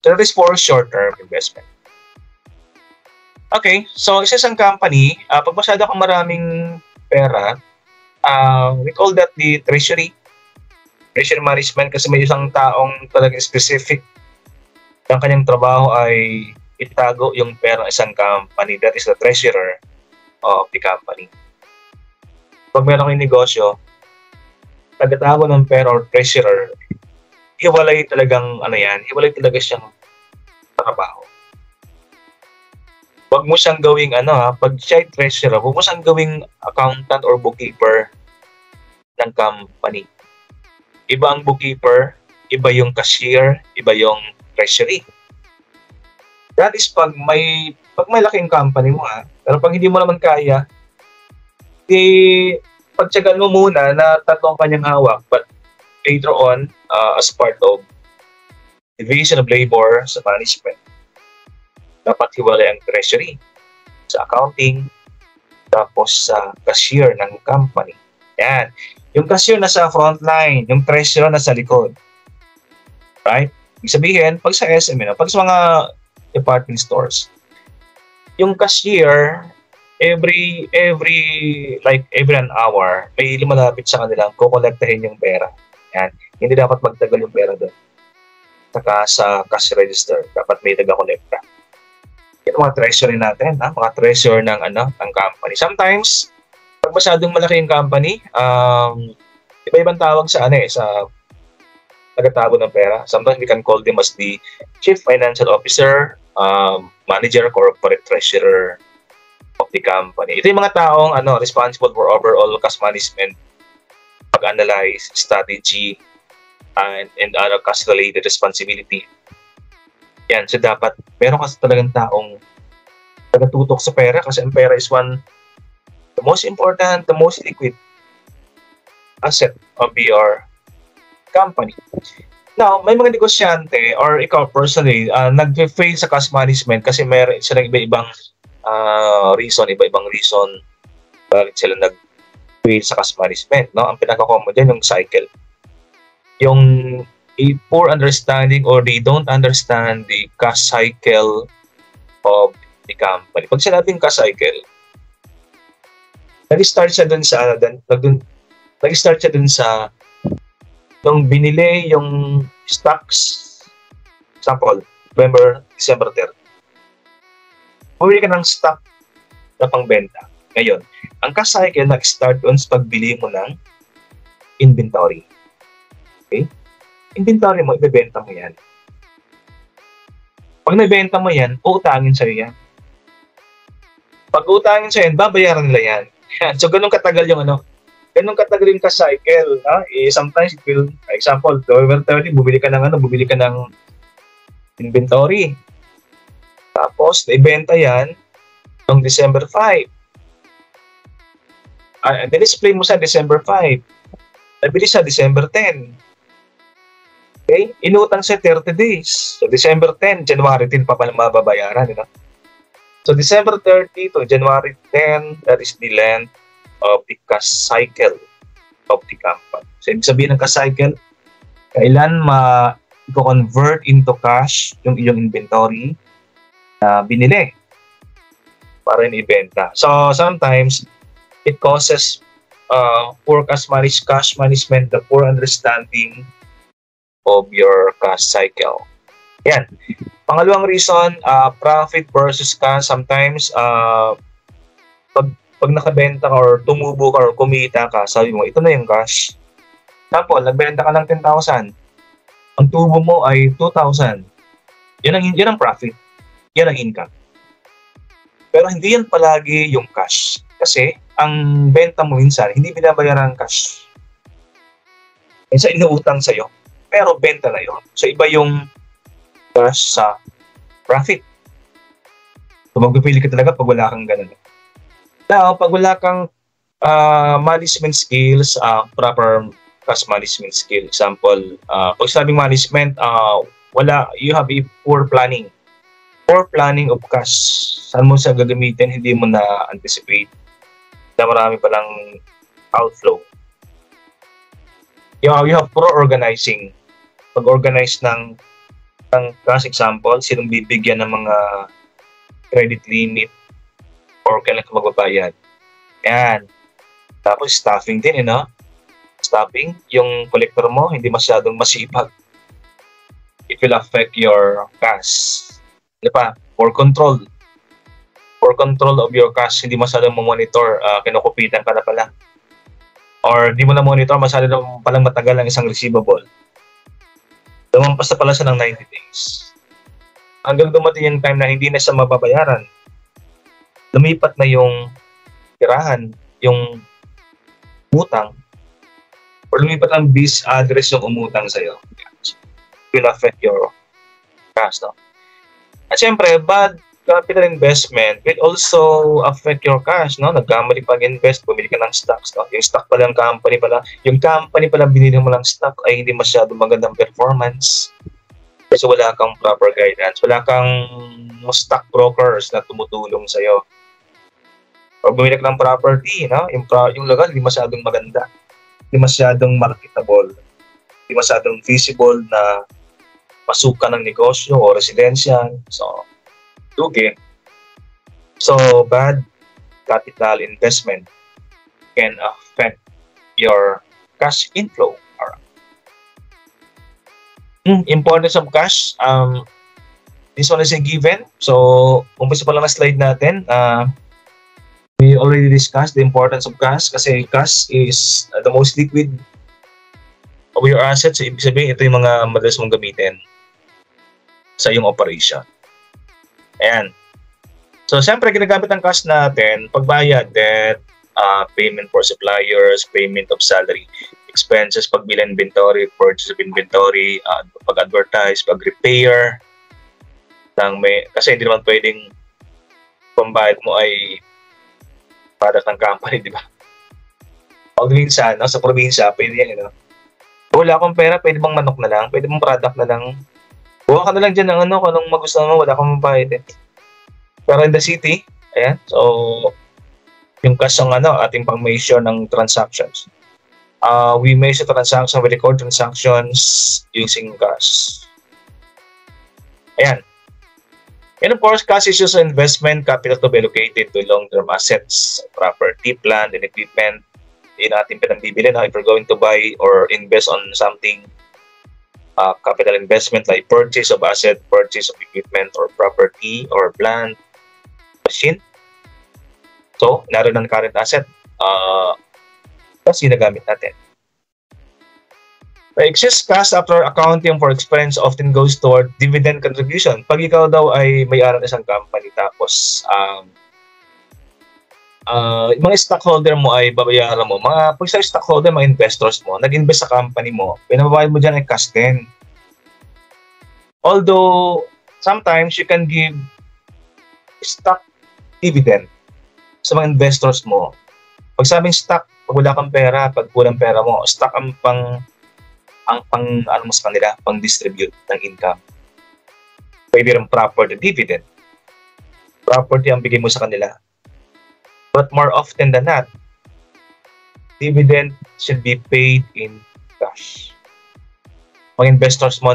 So that is for short-term investment. Okay, so isang company, pag masyado kang maraming pera, we call that the treasury management kasi may isang taong talagang specific ang kanyang trabaho ay itago yung pera ng isang company, that is the treasurer of the company. Pag meron kayong negosyo, tagatago ng pera or treasurer, hiwalay talagang hiwalay talaga siyang trabaho. Huwag mo siyang gawing pag siya ay treasurer, huwag mo siyang gawing accountant or bookkeeper ng company. Iba ang bookkeeper, iba yung cashier, iba yung treasury. That is pag may laking company mo pero pag hindi mo naman kaya, pagtsagaan mo muna na tatlong kanyang hawak, but later on, as part of division of labor sa management, dapat hiwalay ang treasury sa accounting, tapos sa cashier ng company. Yan. Yung cashier nasa front line, yung treasurer nasa likod. Right? Ibig sabihin, pag sa SM, pag sa mga department stores, yung cashier every an hour, may lumalapit sa kanilang kukolektahin yung pera. Yan. Hindi dapat magtagal yung pera doon. Saka sa cash register, dapat may taga-kolekta. Yung mga treasury natin, mga treasurer ng company. Sometimes, pag masyadong malaki yung company, iba-ibang tawag sa taga-tabo ng pera. Sometimes we can call them as the Chief Financial Officer, Manager, Corporate Treasurer of the company. Ito yung mga taong responsible for overall cash management, pag-analyze, strategy, and other cash-related responsibility. Yan. So, dapat meron kasi talagang taong nagatutok sa pera kasi ang pera is the most important, the most liquid asset of your company. Now, may mga negosyante or ikaw personally, nag-fail sa cash management kasi meron silang iba-ibang reason bakit sila nag-fail sa cash management. No? Ang pinaka-common dyan, yung cycle. Yung a poor understanding or they don't understand the cash cycle of the company. Pag sinabing cash cycle, nag-start siya dun sa nung binili yung stocks, example, November, December 30. Bumili ka ng stock na pangbenta. Ngayon, ang cash cycle nag-start dun sa pagbili mo ng inventory. Okay? Inventory mo, ibebenta mo yan. Pag nabenta mo yan, uutangin sa'yo yan. Pag uutangin sa'yo yan, babayaran nila yan. So, ganun katagal yung ganun katagal yung cash cycle. Sometimes, example, November 30, bumili ka ng inventory. Tapos, naibenta yan noong December 5. Display mo sa December 5. Nabili sa December 10. Okay? Inutang sa 30 days. So, December 10, January 10 pa pala mababayaran. So, December 30 to January 10, that is the length of the cash cycle of the company. So, ibig sabihin ng cash cycle, kailan ma-convert into cash yung iyong inventory na binili para ibenta. So, sometimes, it causes poor cash management, the poor understanding of your cash cycle. Yan. Pangalawang reason, profit versus cash. Sometimes, pag nakabenta ka or tumubo ka or kumita ka, sabi mo, ito na yung cash. Example, nagbenta ka ng 10,000. Ang tubo mo ay 2,000. Yan ang profit. Yan ang income. Pero hindi yan palagi yung cash. Kasi, ang benta mo minsan, hindi binabayaran ng cash. Minsan, inuutang sa'yo. Pero benta na yun. So, iba yung cash sa profit. So, magpipili ka talaga pag wala kang ganun. Now, pag wala kang management skills, proper cash management skill. Example, pag sabing management, you have a poor planning. Poor planning of cash. Saan mo siya gagamitin, hindi mo na-anticipate. Na marami palang outflow. You have poor organizing. Pag-organize ng cash, example, sinong bibigyan ng mga credit limit or kailan ka magbabayad. Yan. Tapos staffing din, Staffing, yung collector mo, hindi masyadong masipag. It will affect your cash. Di ba? For control of your cash, hindi masyadong monitor, kinukupitan ka na pala. Or di mo na monitor, masyadong palang matagal ang isang receivable. Lumampas na pala siya ng 90 days. Hanggang dumating yung time na hindi na siya mababayaran. Lumipat na yung tirahan, yung utang, or lumipat ang BIS address yung umutang sa'yo. It will affect your cash, no? At syempre, bad capital investment will also affect your cash, no? Nagkamali pag-invest, bumili ka ng stocks, no? Yung stock pala yung company pala binili mo lang stock ay hindi masyado magandang performance. Kasi wala kang proper guidance, wala kang stock brokers na tumutulong sa'yo. Pag bumili ka ng property, no? Yung lugar hindi masyadong maganda, hindi masyadong marketable, hindi masyadong feasible na pasukan ng negosyo o residential. So, okay. So, bad capital investment can affect your cash inflow. Importance of cash. This one is a given. So, umpisa pa lang na slide natin. We already discussed the importance of cash kasi cash is the most liquid of your assets. Ibig sabihin, ito yung mga madalas mong gamitin sa iyong operation. Ayan. So, siyempre, ginagamit ang cash natin, pagbayad, debt, payment for suppliers, payment of salary expenses, pagbili inventory, purchase of inventory, pag-advertise, pag-repair. Kasi hindi naman pwedeng pambayad mo ay product ng company, di ba? Pag minsan, sa probinsya, pwede yan, wala akong pera, pwede bang manok na lang? Pwede bang product na lang? Buha ka na lang dyan ng kung anong magustuhan mo, wala akong mabayad Pero in the city, ayan, so, yung cash ang ating pang-measure ng transactions. We measure transactions, we record transactions using cash. Ayan. And of course, cash is used for investment capital to be allocated to long-term assets, property, plant, and equipment. Yun natin pinambibili if we're going to buy or invest on something, capital investment like purchase of asset, purchase of equipment or property or plant, machine. So, naroon ng current asset, kasi ginagamit natin. The excess cash after accounting for expense often goes toward dividend contribution. Pag ikaw daw ay may-ari ng isang company tapos mga stockholder mo ay babayaran mo. Pag sa stockholder, mga investors mo, nag-invest sa company mo, pinababayad mo dyan ay cash din. Although, sometimes you can give stock dividend sa mga investors mo. Pag sabing stock, pag wala kang pera, pag kulang pera mo, stock ang mo sa kanila, pang-distribute ng income. Pwede rin property dividend. Property ang bigay mo sa kanila. But more often than not, dividend should be paid in cash. Mga investors mo,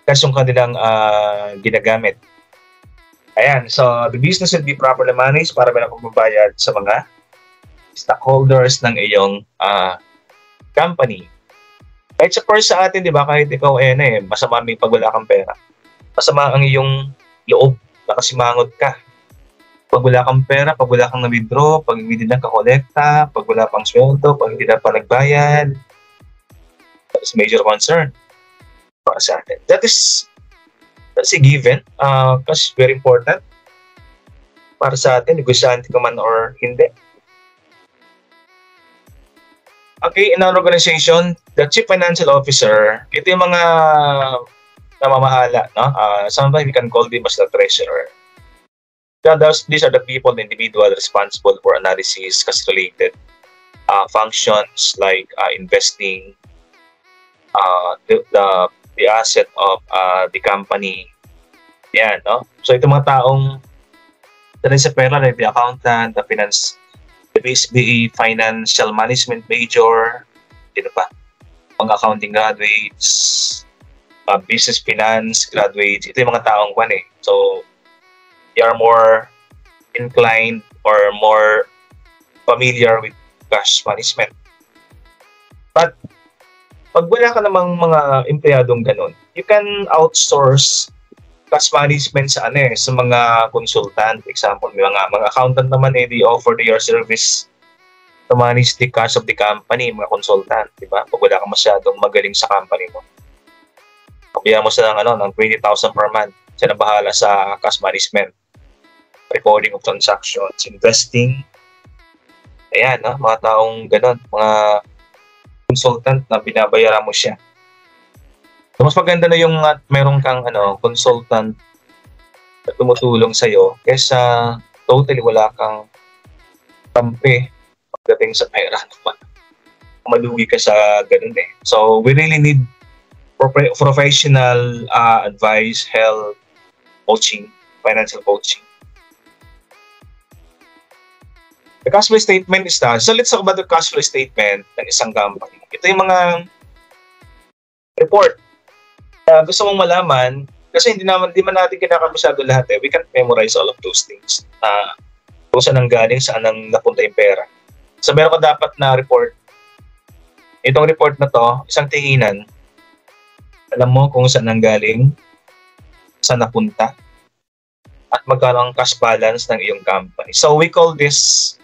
cash yung kanilang ginagamit. Ayan, so the business should be properly managed para meron kang mabayad sa mga stockholders ng iyong company. Kahit sa atin, di ba, kahit ikaw masama may pag wala kang pera. Masama ang iyong loob, nakasimangot ka. Pag wala kang pera, pag wala kang na-withdraw, pag hindi na kakolekta, pag wala pang sweldo, pag hindi na pa nagbayad, that is major concern para sa atin. That's a given, kasi very important para sa atin, negosyante ka man or hindi. Okay, in our organization, the Chief Financial Officer, ito yung mga namamahala, sometimes we can call them as the treasurer. These are the people, the individual responsible for analysis, cash-related functions like investing, the asset of the company. Yan, So ito mga taong sa pera, like the accountant, the BSBA financial management major, mga accounting graduates, business finance graduates, ito yung mga taong So, they are more inclined or more familiar with cash management. But, pag wala ka namang mga empleyadong ganun, you can outsource cash management sa sa mga consultant. Example, may mga accountant naman they offer their service to manage the cash of the company, mga consultant, di ba? Pag wala ka masyadong magaling sa company mo. Pagbigyan mo sila ng 20,000 per month. Siya na bahala sa cash management, recording of transactions, investing. Ayan, mga taong ganun, mga consultant na binabayaran mo siya. So, mas maganda na yung meron kang consultant na tumutulong sa'yo kesa totally wala kang kampi pagdating sa pera. Malugi ka sa ganun So, we really need professional advice, help, coaching, financial coaching. The cash flow statement is that. So, let's talk about the cash flow statement ng isang company. Ito yung mga report. Gusto mong malaman, kasi hindi man natin kinakabisado lahat we can't memorize all of those things. Kung saan ang galing, saan ang napunta yung pera. So meron ka dapat na report. Itong report na to, isang tinginan, alam mo kung saan ang galing, saan napunta, at magkano ang cash balance ng iyong company. So we call this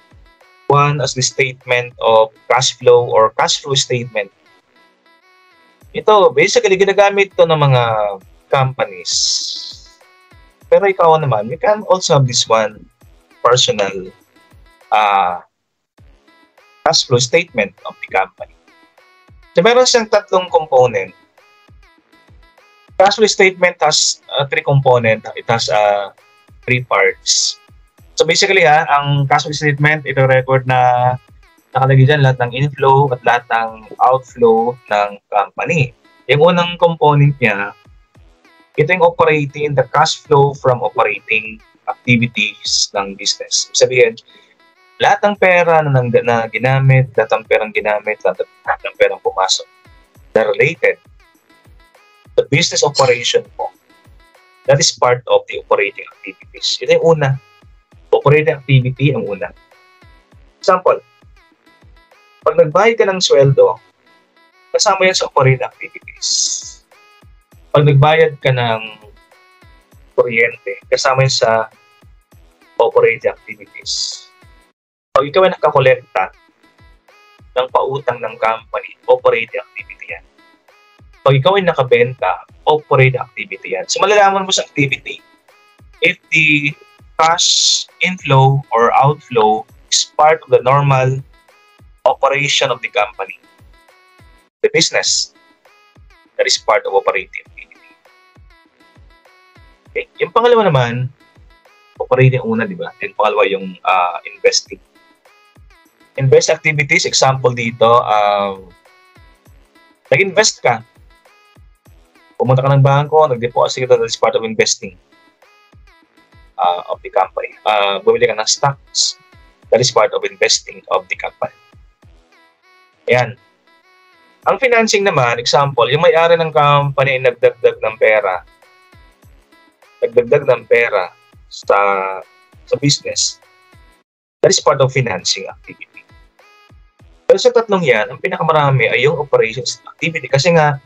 one as the statement of cash flow or cash flow statement. Ito, basically, ginagamit ito ng mga companies. Pero ikaw naman, you can also have this one personal cash flow statement of the company. So meron siyang tatlong component. Cash flow statement has three components. It has three parts. So basically ang cash flow statement, ito record na nakalagay dyan lahat ng inflow at lahat ng outflow ng company. Yung unang component niya, ito yung operating, the cash flow from operating activities ng business. Sabihin, lahat ng pera na ginamit, lahat ng perang ginamit, lahat ng perang pumasok na related the business operation po. That is part of the operating activities. Ito yung una. Operating activity ang una. Example, pag nagbayad ka ng sweldo, kasama yan sa operating activities. Pag nagbayad ka ng kuryente, kasama yan sa operating activities. Pag ikaw ay nakakolekta ng pautang ng company, operating activity yan. Pag ikaw ay nakabenta, operating activity yan. So malalaman mo sa activity if the cash inflow or outflow is part of the normal operation of the company, the business. That is part of operating activity. Okay. Yung pangalawa naman, operating una, di ba? Yung pangalawa yung investing. Invest activities, example dito, nag-invest ka. Pumunta ka ng bangko, nag-deposit ka, that is part of investing of the company. Bumili ka ng stocks, that is part of investing of the company. Ayan. Ang financing naman, example, yung may-ari ng company ay nagdagdag ng pera. Nagdagdag ng pera sa business. That is part of financing activity. Pero sa tatlong yan, ang pinakamarami ay yung operations activity. Kasi nga,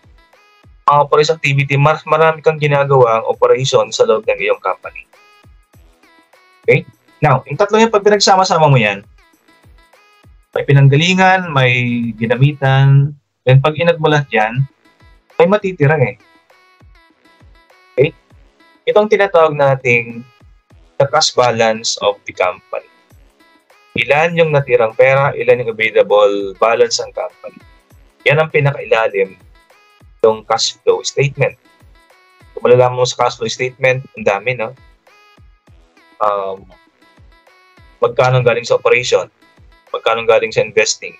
ang operations activity, marami kang ginagawang operation sa loob ng iyong company. Okay? Now, yung tatlong yan, pag pinagsama-sama mo yan, may pinanggalingan, may ginamitan, then pag inag mo lahat yan, may matitira eh. Okay? Itong tinatawag nating the cash balance of the company. Ilan yung natirang pera, ilan yung available balance ng company. Yan ang pinakailalim ng cash flow statement. Kung malalaman mo sa cash flow statement, ang dami, no? Magkano galing sa operation, magkano galing sa investing,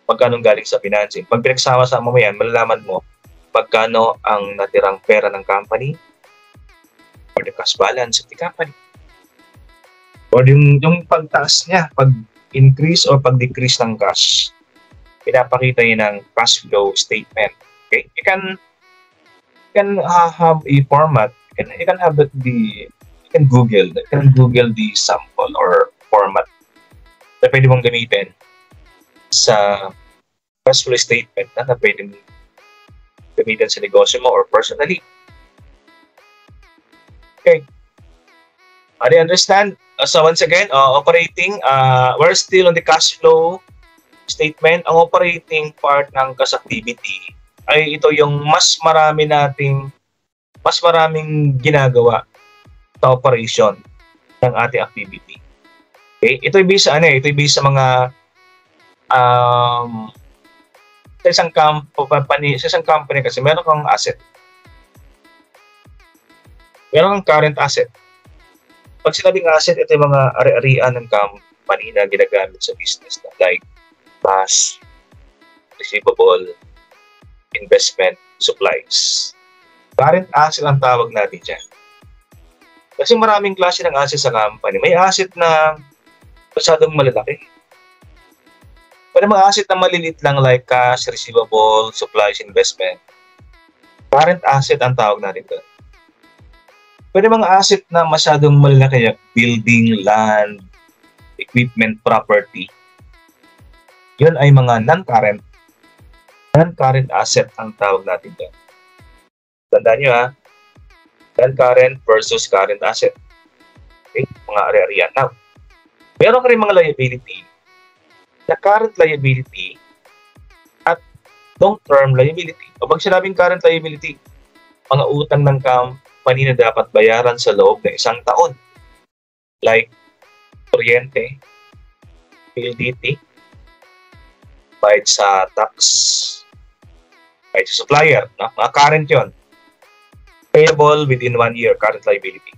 magkano galing sa financing. Pag pinagsama-sama mo yan, malalaman mo magkano ang natirang pera ng company or the cash balance of the company. Or yung pagtaas niya, pag-increase or pag-decrease ng cash, pinapakita yun ng cash flow statement. Okay? You can have a format, you can have you can Google the sample or format na pwede mong gamitin sa cash flow statement na pwede mong gamitin sa negosyo mo or personally. Okay. Do you understand? So once again, operating, we're still on the cash flow statement. Ang operating part ng cash activity ay ito yung mas maraming ginagawa sa operation ng ating activity. Okay? Ito ay based sa mga sa isang company kasi meron kang asset. Meron kang current asset. Pag sinabing asset, ito yung mga ari-arian ng company na ginagamit sa business like cash, receivable, investment, supplies. Current asset ang tawag natin dyan. Kasi maraming klase ng asset sa company. May asset na masyadong malalaki. Pwede mga asset na maliliit lang like cash, receivable, supplies, investment. Current asset ang tawag natin doon. Pwede mga asset na masyadong malalaki like building, land, equipment, property, yun ay mga non-current asset ang tawag natin dyan. Tandaan nyo ha, non-current versus current asset. Okay, mga ari-arian. Now, meron ka rin mga liability na current liability at long-term liability. O pag sinabing current liability, mga utang ng company na dapat bayaran sa loob ng isang taon. Like, kuryente, PLDT, bayad sa tax, bayad sa supplier, no? Mga current yun. Payable within 1 year, current liability.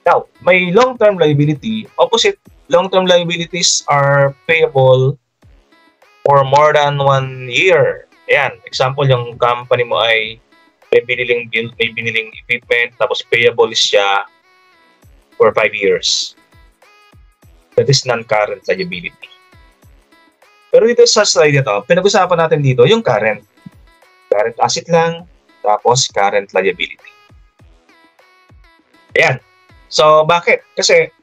Now, may long-term liability, opposite. Long-term liabilities are payable for more than 1 year. Ayan, example, yung company mo ay may biniling equipment, tapos payable siya for 5 years. That is non-current liability. Pero dito sa slide ito, pinag-usapan natin dito yung current. Current asset lang, tapos current liability. Ayan. So, bakit? Kasi,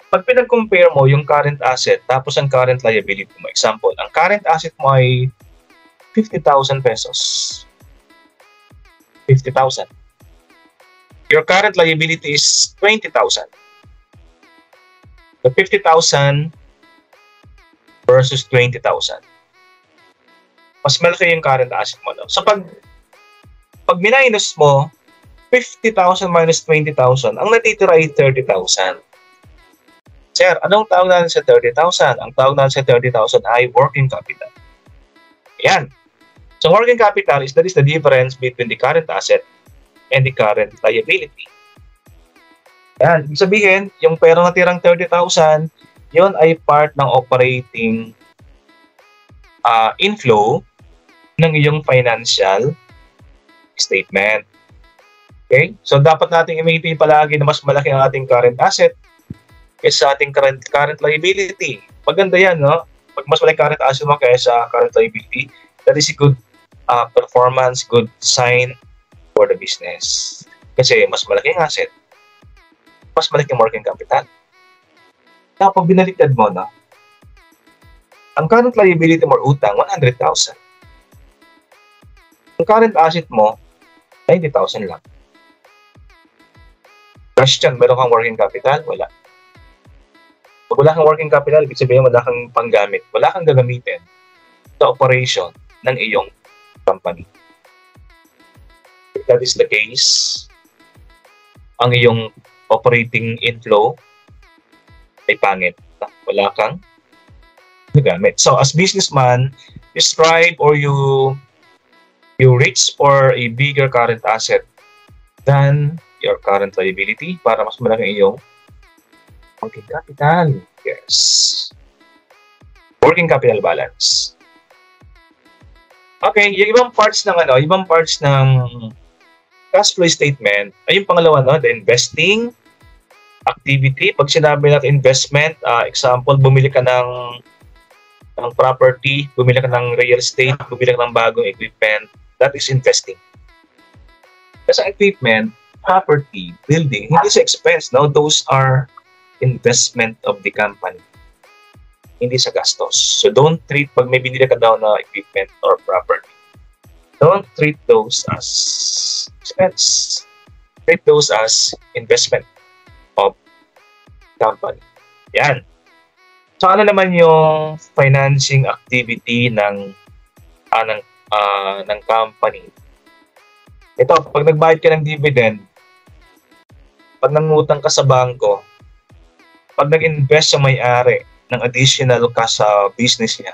pag pinag-compare mo yung current asset tapos ang current liability mo, example, ang current asset mo ay 50,000 pesos. 50,000. Your current liability is 20,000. So, 50,000 versus 20,000. Mas malaki yung current asset mo. No? So, pag minus mo, 50,000 minus 20,000, ang natitira ay 30,000. Sir, anong tawag natin sa 30,000? Ang tawag natin sa 30,000 ay working capital. Yan. So, working capital is the difference between the current asset and the current liability. Yan. Ibig sabihin, yung pera natirang 30,000, yun ay part ng operating inflow ng iyong financial statement. Okay? So, dapat nating i-maintain palagi na mas malaki ang ating current asset kaysa ating current liability. Maganda yan, no? Pag mas malaki current asset mo kaysa current liability, that is a good performance, good sign for the business. Kasi mas malaki ang asset, mas malaki ang working capital. Now, pag binaliktad mo, no? Ang current liability mo or utang, 100,000. Ang current asset mo, 90,000 lang. Question, meron kang working capital? Wala. Pag wala kang working capital, ibig sabihin wala kang panggamit. Wala kang gagamitin sa operation ng iyong company. If that is the case, ang iyong operating inflow ay pangit. Wala kang gagamit. So, as businessman, you strive or you reach for a bigger current asset than your current liability para mas malaki iyong working capital. Yes. Working capital balance. Okay, yung ibang parts ng cash flow statement ay yung pangalawa, no, the investing activity. Pag sinabi natin investment, example, bumili ka ng property, bumili ka ng real estate, bumili ka ng bagong equipment, that is investing. Kasi equipment, property, building, hindi sa expense, no? Those are investment of the company. Hindi sa gastos. So don't treat, pag may binili ka daw na equipment or property, don't treat those as expense. Treat those as investment of company. Yan. So ano naman yung financing activity ng company? Ito, pag nagbayad ka ng dividend, pag nangutang ka sa bangko, pag nag-invest sa may-ari ng additional ka sa business niya,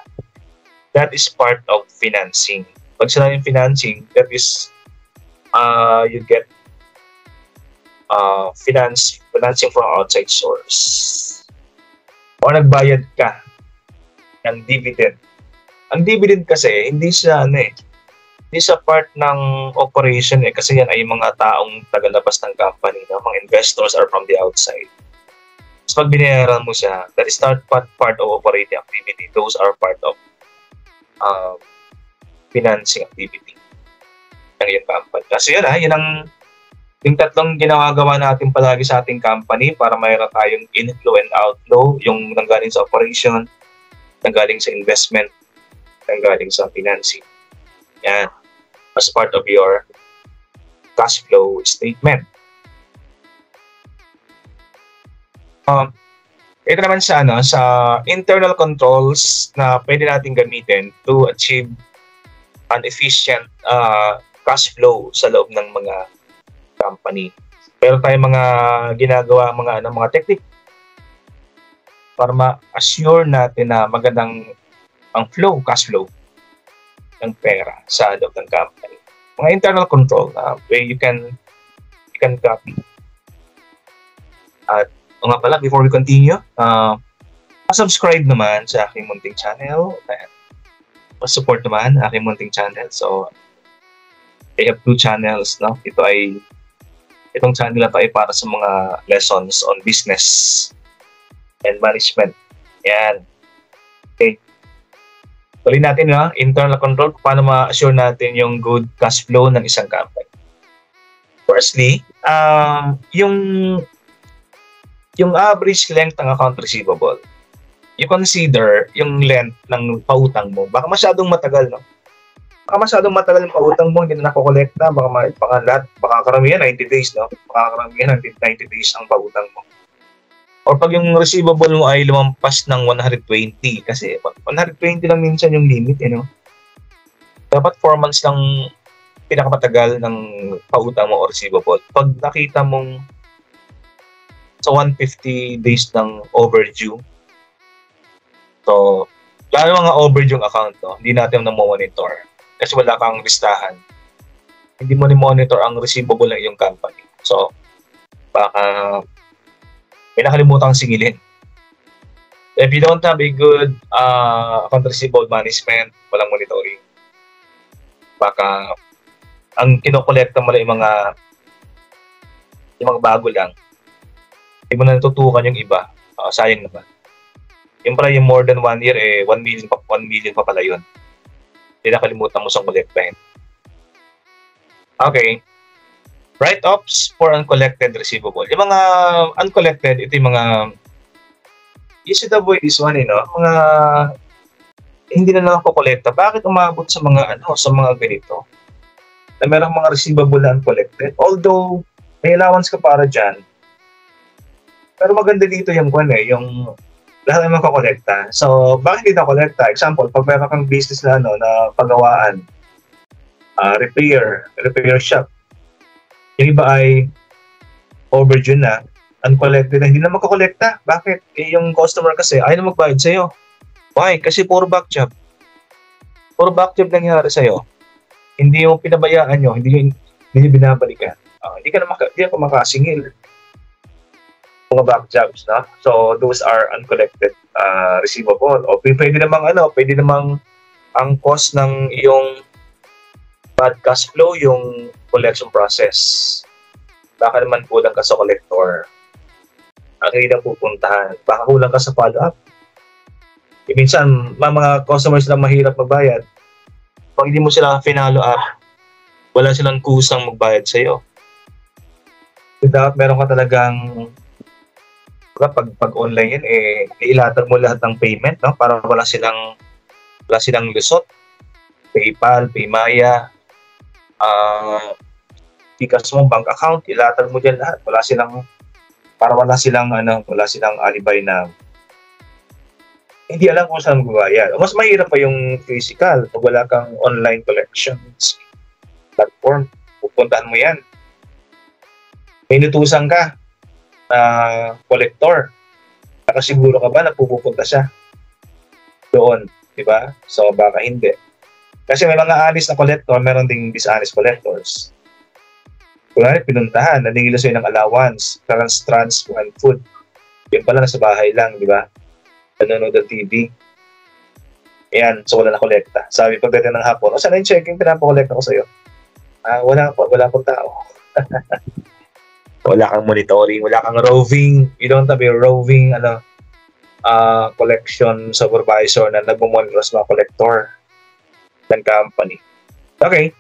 that is part of financing. Pag sinabing financing, that is you get financing from outside source. O nagbayad ka ng dividend. Ang dividend kasi, hindi siya part ng operation kasi yan ay mga taong tagalabas ng company, no? Mga investors are from the outside. So pag binayaran mo siya, that is not part of operating activity. Those are part of financing activity ng iyong company. Kasi yun ang Yung tatlong ginagawa natin palagi sa ating company para mayroon tayong inflow and outflow, yung nanggaling sa operation, nanggaling sa investment, nanggaling sa financing. Yan. As part of your cash flow statement. Ito naman sa internal controls na pwede natin gamitin to achieve an efficient cash flow sa loob ng mga company. Pero tayong mga ginagawa mga technique para ma-assure natin na magandang ang cash flow ng pera sa loob ng company. Mga internal control where you can copy. At nga pala, before we continue, subscribe naman sa aking munting channel. Support naman aking munting channel. So, I have 2 channels, no? Itong channel na to ay para sa mga lessons on business and management. Yan. Okay. Tuloy natin, no? Internal control, paano ma-assure natin yung good cash flow ng isang company. Firstly, yung average length ng account receivable. You consider yung length ng pautang mo. Baka masyadong matagal, no? Baka masyadong matagal yung pautang mo, hindi na nakokolekta. Baka karamihan 90 days, no? Baka karamihan 90 days ang pautang mo. Or pag yung receivable mo ay lumampas ng 120, kasi 120 lang minsan yung limit, no? Dapat 4 months lang pinakamatagal ng pautang mo o receivable. Pag nakita mong sa 150 days ng overdue, so, lalo mga overdue account, no? Hindi natin na-monitor. Kasi wala kang listahan. Hindi mo ni-monitor ang receivable ng iyong company. So, baka may nakalimutan kang singilin. If you don't have a good account receivable management, walang monitoring, baka ang kinokolekta mo lang yung mga bago lang, hindi mo na natutukan yung iba. Sayang naman. Yung pala yung more than 1 year, 1 million pa pala yun. Hindi nakalimutan mo sa kolektahin. Okay. Write-offs for uncollected receivable. Yung mga uncollected, ito yung mga you should avoid this one, mga hindi na nakakolekta. Bakit umabot sa mga ganito? Na merong mga receivable na uncollected. Although, may allowance ka para dyan. Pero maganda dito yung yung lahat naman kakolekta. So, bakit hindi na-kolekta? Example, pag meron kang business na na paggawaan, repair shop. Yung iba ay overdue na, uncollected na, hindi na makakolekta. Bakit? Yung customer kasi ayaw na magbayad sa'yo. Why? Kasi puro back job. Puro back job nangyari sa'yo. Hindi mo pinabayaan nyo, hindi binabalikan. Hindi ka makasingil. Mga back jobs, no? So those are uncollected receivable. O pwede namang ang cost ng iyong bad cash flow yung collection process. Baka naman kulang ka sa collector. Ang hindi na pupuntahan. Baka kulang ka sa follow-up. Minsan, mga customers na mahirap magbayad. Pag hindi mo sila finalo up, wala silang kusang magbayad sa'yo. Without meron ka talagang pag online yan, ilatag mo lahat ng payment, no? Para wala silang lusot. PayPal, Paymaya, Gcash mo, bank account, ilatag mo dyan lahat. Wala silang alibay na hindi alam kung saan magbayad. Mas mahirap pa yung physical pag wala kang online collections platform. Pupuntahan mo yan. May nutusan ka collector. Nakasiguro ka ba na pupunta siya doon, di ba? So baka hindi. Kasi may mga honest na collector, meron ding dishonest collectors. Kunwari, pinuntahan, naningilo sa'yo ng allowance, trans, food. Yun pala, nasa bahay lang, di ba? Nanonood ng TV. Ayan, so wala na kolekta. Sabi pagdating ng hapon, saan yung checking pinapakolekta ko sa'yo? Wala pong tao. Wala kang monitoring, wala kang roving, you don't have a roving collection supervisor na nagmumonitor sa mga collector ng company. Okay.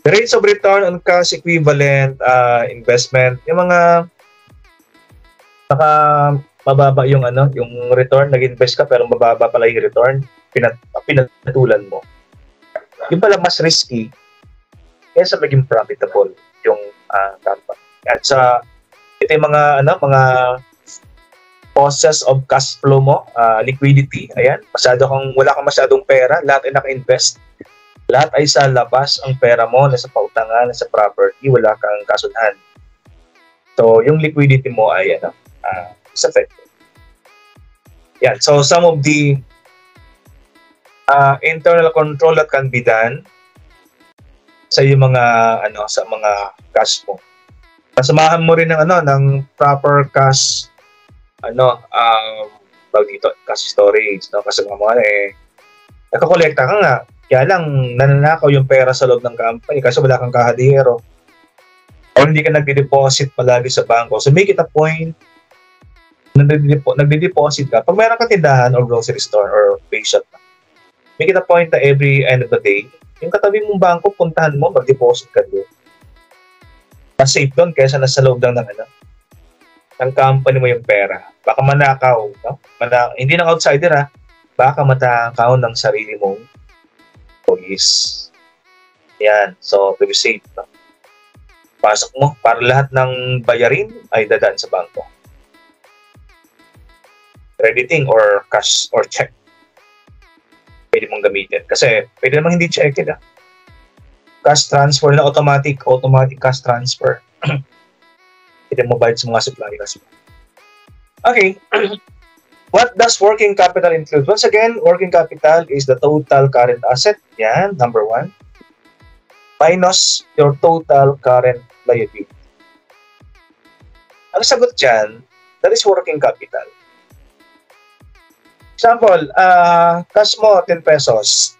The rates of return on cash equivalent investment, yung mga naka mababa yung yung return, nag-invest ka pero mababa pala yung return, pinatulan mo. Yung pala mas risky kaysa maging profitable yung company. At sa ito yung mga mga process of cash flow mo, liquidity, ayan, wala kang masyadong pera, lahat ay naka-invest. Lahat ay sa labas ang pera mo, nasa pautangan, nasa property, wala kang kasunhan. So, yung liquidity mo ay is affected. Yan. So, some of the internal control that can be done sa yung mga sa mga cash mo. Kasamahan mo rin ng proper cash dito, cash storage, no? Kasi mga nakakolekta ka nga, kaya lang nananakaw yung pera sa loob ng company kasi wala kang kahadiyero o hindi ka nagde-deposit palagi sa bangko. So make it a point na nagde-deposit ka. Pag mayroon ka tindahan or grocery store or bake shop, make it a point na every end of the day, yung katabi mong bangko, puntahan mo, mag-deposit ka doon. Mas safe doon kaysa nasa loob lang ng company mo yung pera. Baka manakaw, no? Hindi ng outsider baka matakaw ng sarili mong employees. Yan. So, to be safe. No? Pasok mo para lahat ng bayarin ay dadaan sa bangko. Crediting or cash or check. Pwede mong gamitin. Kasi pwede namang hindi check it. Cash transfer na automatic cash transfer. Pwede mo bayad sa mga suppliers. Okay. What does working capital include? Once again, working capital is the total current asset. Yan, number 1. Minus your total current liability. Ang sagot dyan, that is working capital. Example, cash mo, 10 pesos.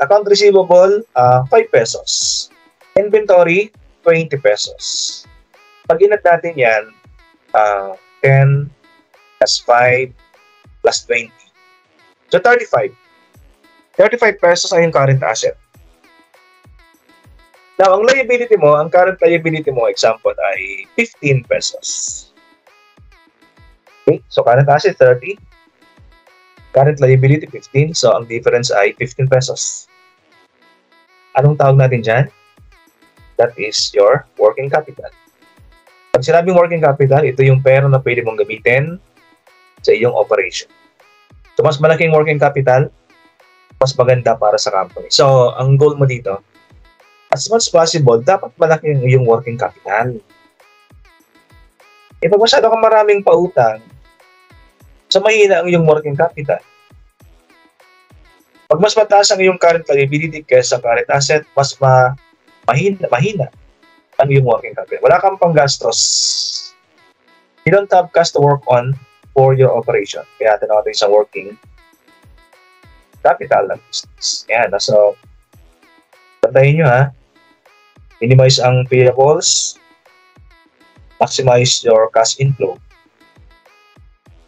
Account receivable, 5 pesos. Inventory, 20 pesos. Pag inat natin yan, 10 plus 5 plus 20. So, 35. 35 pesos ay yung current asset. Now, ang liability mo, ang current liability mo, example, ay 15 pesos. Okay? So, current asset, 30. Current liability, 15. So, ang difference ay 15 pesos. Anong tawag natin dyan? That is your working capital. Pag sinabing working capital, ito yung pera na pwede mong gamitin sa iyong operation. So, mas malaking working capital, mas maganda para sa company. So, ang goal mo dito, as much as possible, dapat malaki yung working capital. Pag masyado kang maraming pautang, so mahina ang iyong working capital. Pag mas mataas ang iyong current liability kaysa current asset, mas mahina ang iyong working capital. Wala kang panggastos. You don't have cash to work on for your operation. Kaya tinawag natin sa working capital ng business. Yan. So, pantayin nyo minimize ang payables, maximize your cash inflow.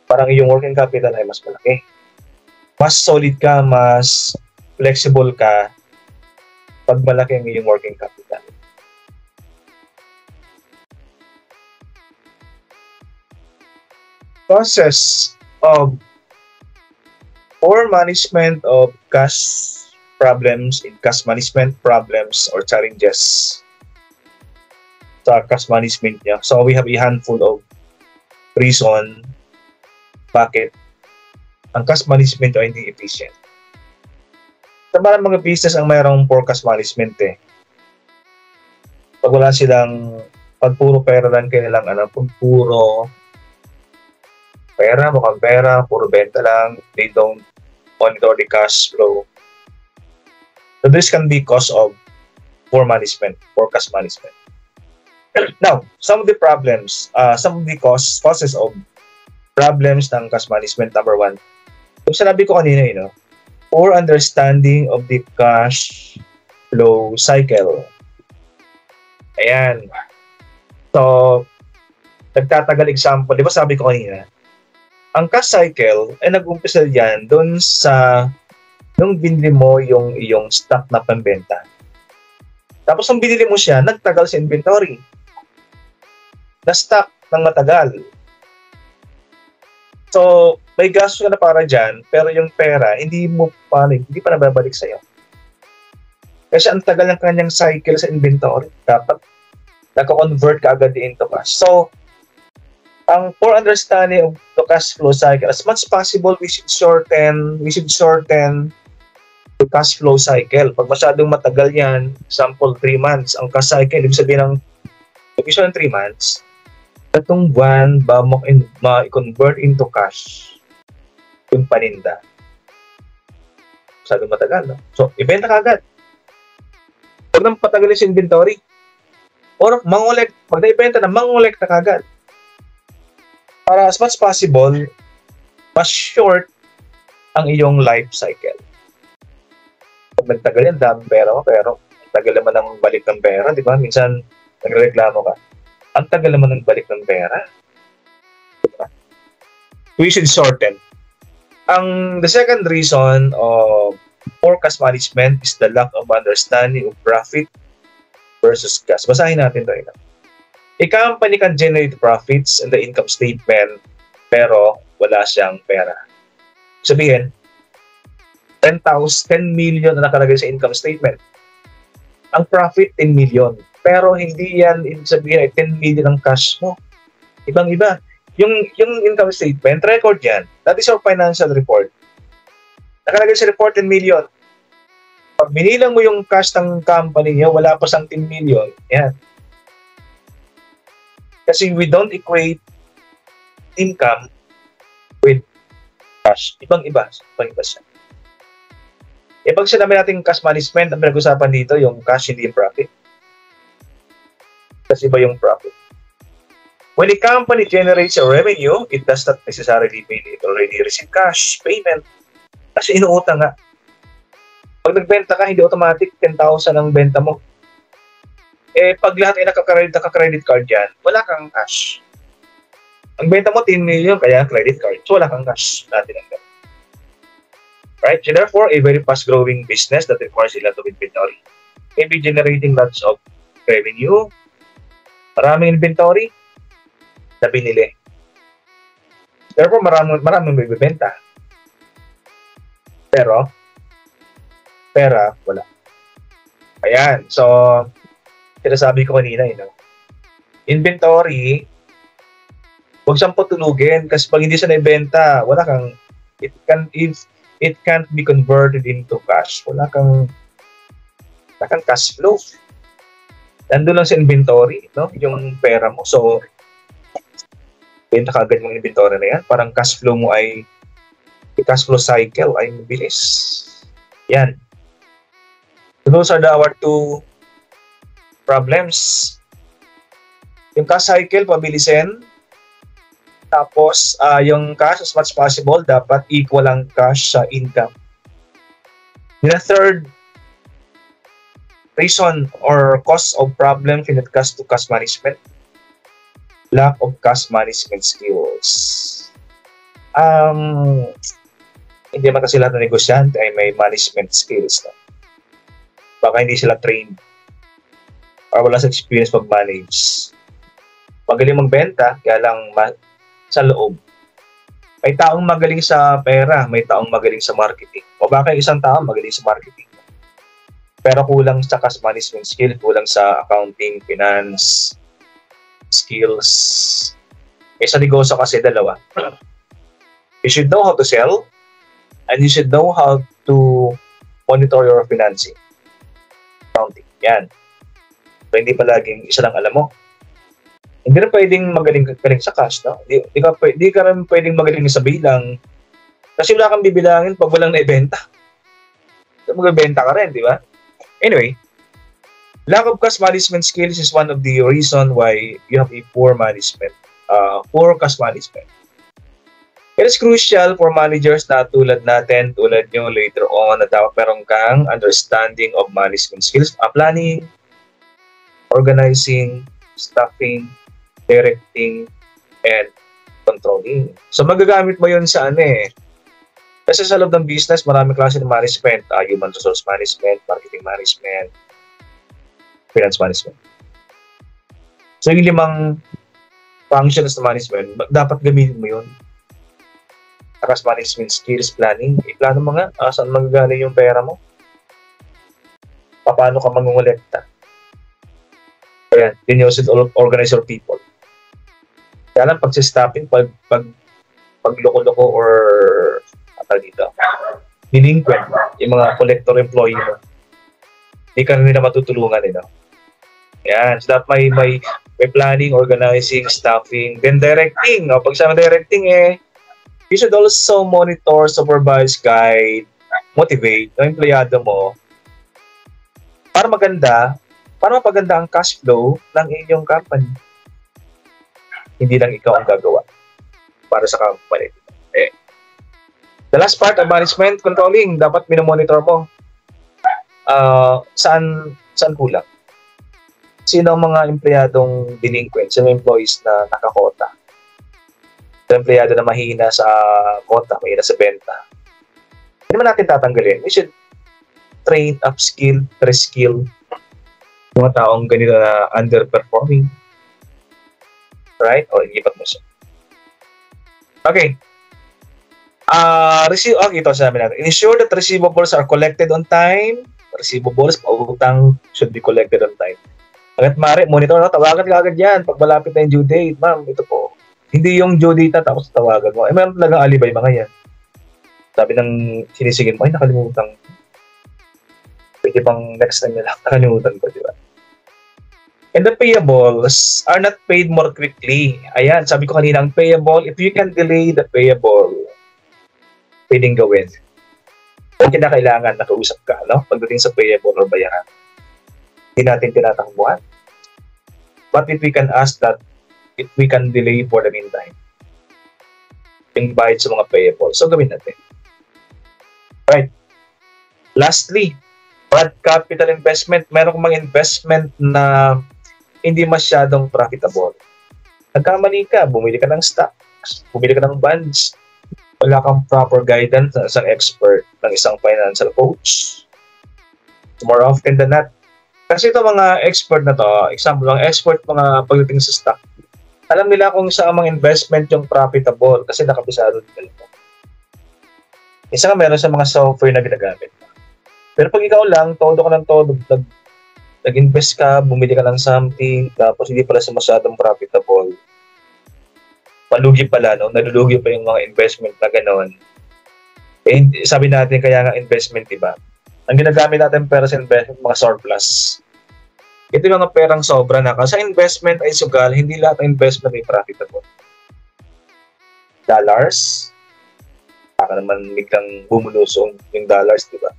Parang yung working capital ay mas malaki. Mas solid ka, mas flexible ka pag malaki ang iyong working capital. Process of poor management of cash problems in cash management problems or challenges sa cash management niya. So we have a handful of reason bakit ang cash management ay hindi efficient. Sa mga business ang mayroong poor cash management Pag wala silang, pag puro pera lang kanilang puro pera, mukhang pera, puro benta lang, they don't monitor the cash flow. So this can be cause of poor management, poor cash management. Now, some of the problems, some of the causes of problems ng cash management, number 1. Yung sinabi ko kanina, poor understanding of the cash flow cycle. Ayan. So, nagtatagal example, di ba sabi ko kanina, ang cash cycle ay nag-umpisa yan doon sa nung binili mo yung iyong stock na pambenta. Tapos nung binili mo siya, nagtagal sa inventory. Na-stock ng matagal. So, may gasto ka na para dyan, pero yung pera, hindi pa nababalik sa'yo. Kasi ang tagal ng kanyang cycle sa inventory. Dapat naka-convert ka agad into cash. So, ang for understanding of the cash flow cycle, as much possible, we should shorten the cash flow cycle. Pag masyadong matagal yan, example, 3 months, ang cash cycle, ibig sabihin ng 3 months, tatong buwan ba ma-convert into cash yung paninda. Masyadong matagal, no? So, ibenta ka agad. Huwag nang patagalin sa inventory. Or, pag na-ibenta na, mangolekta ka agad. Para as much possible, mas short ang iyong life cycle. Pag nagtagal yan, dami pera mo, pero ang tagal naman ng balik ng pera, di ba? Minsan, nagreklamo ka. Ang tagal naman ng balik ng pera. Diba? We should shorten. The second reason of forecast management is the lack of understanding of profit versus cost. Basahin natin ito. A company can generate profits in the income statement pero wala siyang pera. Sabihin, 10 million na nakalagay sa income statement. Ang profit, 10 million. Pero hindi yan, sabihin ay 10 million ang cash mo. Ibang-iba. Yung income statement, record yan. That is your financial report. Nakalagay sa report, 10 million. Pag binilang mo yung cash ng company niya, wala pa sang 10 million. Yan. Kasi we don't equate income with cash. Ibang-iba siya. Pag sinabi natin cash management, ang pinag-usapan dito, yung cash, hindi yung profit. Kasi iba yung profit. When a company generates a revenue, it does not necessarily mean it already receive cash payment. Kasi inuutang nga. Pag nagbenta ka, hindi automatic 10,000 ang benta mo. Pag lahat ay naka-credit card yan, wala kang cash. Ang benta mo, 10 million, kaya credit card. So, wala kang cash. Natin ang benta. Right? So, therefore, a very fast-growing business that requires a lot of inventory. Maybe generating lots of revenue, maraming inventory na binili. Therefore, maraming may bibenta. Pero, pera, wala. Ayan. So, sinasabi ko kanina, inventory, huwag siyang patulugin kasi pag hindi siya naibenta, wala kang, it can't be converted into cash. Wala kang cash flow. Nandun lang sa inventory, no? Yung pera mo. So, benta ka agad yung inventory na yan. Parang cash flow mo cash flow cycle ay mabilis. Yan. So, those are our two problems. Yung cash cycle, pabilisin. Tapos, yung cash, as much possible, dapat equal ang cash sa income. Yung third reason or cause of problem when it comes to cash management, lack of cash management skills. Hindi man kasi lahat ng negosyante ay may management skills. No? Baka hindi sila trained or wala sa experience pag-manage. Magaling magbenta, kaya lang sa loob. May taong magaling sa pera, may taong magaling sa marketing. O baka isang tao magaling sa marketing. Pero kulang sa cash management skill, kulang sa accounting, finance, skills. Sa negosyo kasi dalawa. You should know how to sell and you should know how to monitor your financing. Accounting. Yan. So, hindi palaging isa lang alam mo. Hindi rin pwedeng magaling sa cash, no? Hindi ka rin pwedeng magaling sa bilang. Kasi wala kang bibilangin pag walang naibenta. So, magbibenta ka rin, di ba? Anyway, lack of cash management skills is one of the reason why you have a poor cash management. It is crucial for managers na tulad nyo later on, na dapat meron kang understanding of management skills, planning, organizing, staffing, directing, and controlling. So, magagamit mo yun sa Kasi sa loob ng business, marami klase ng management. Human resource management, marketing management, finance management. So yung 5 functions ng management, dapat gamitin mo yun. Cash management skills, planning. Iplano mo nga, saan magagaling yung pera mo? Paano ka mangungulekta? Ayan, yun yung organize your people. Kaya lang, pag-stopping, pagloko-loko or dito, delinquent, yung mga collector employee mo, hindi ka nila matutulungan, Yan, so dapat may planning, organizing, staffing, then directing. Pag sa directing, you should also monitor, supervise, guide, motivate yung empleyado mo para mapaganda ang cash flow ng inyong company. Hindi lang ikaw ang gagawa para sa company. The last part of management controlling, dapat minomonitor mo. Saan kulang? Sino ang mga empleyadong delinquent, sino employees na nakakota? Sino empleyado na mahina sa kota, mahina sa benta? Hindi naman natin tatanggalin. We should train, upskill, reskill mga taong ganito na underperforming. Right? O, ilipat mo siya. Okay. Ito sabi natin. Ensure that receivables are collected on time. Receivables, pautang should be collected on time. Hanggat maaari, monitor, tawagan ka agad yan. Pag malapit na yung due date, ma'am, ito po. Hindi yung due date na tapos tawagan mo. Meron talagang alibay mga yan. Sabi ng sinisigin mo, nakalimutan. Pwede bang next time nila, nakalimutan ko, di ba? And the payables are not paid more quickly. Ayan, sabi ko kanina, ang payable, if you can delay the payable, pwedeng gawin. Kung kinakailangan, nakausap ka, pagdating sa payable or bayaran. Hindi natin tinatakbuhan. But if we can ask that, if we can delay for the meantime, yung bayad sa mga payable, so gawin natin. Right. Lastly, bad capital investment. Meron kang mga investment na hindi masyadong profitable. Nagkamali ka, bumili ka ng stocks, bumili ka ng bonds, wala kang proper guidance ng isang expert, ng isang financial coach. More often than not. Kasi ito mga expert na to, example, mga expert mga pagdating sa stock, alam nila kung saan mga investment yung profitable kasi nakabisado nila. Isa nga meron sa mga software na ginagamit. Pero pag ikaw lang, todo ka ng todo, nag-invest ka, bumili ka ng something, tapos hindi pala sa masyadong profitable. Palugi pala, nalulugi pa yung mga investment na gano'n. Sabi natin kaya nga investment, diba? Ang ginagamit natin pera sa investment, mga surplus. Ito yung mga perang sobra na. Kasi investment ay sugal, hindi lahat ng investment ay profitable. Dollars, baka naman biglang bumulusong yung dollars, diba?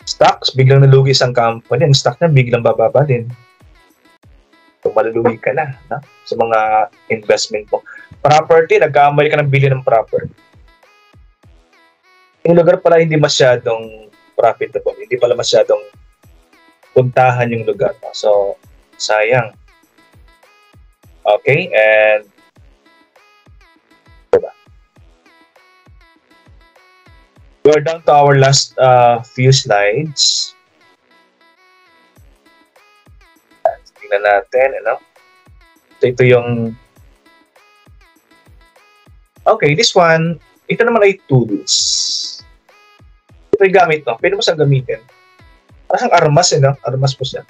Stocks, biglang nalugi isang company, ang stock na biglang bababa din. So, malulugi ka na sa mga investment mo. Property, nagkamali ka ng bili ng property. Yung lugar pala hindi masyadong profitable, hindi pala masyadong puntahan yung lugar. So, sayang. Okay, and we're down to our last few slides. Tingnan natin, So, ito yung okay, this one, ito naman ay tools. Ito yung gamit, pwede mo siyang gamitin. Parang armas, armas mo siya.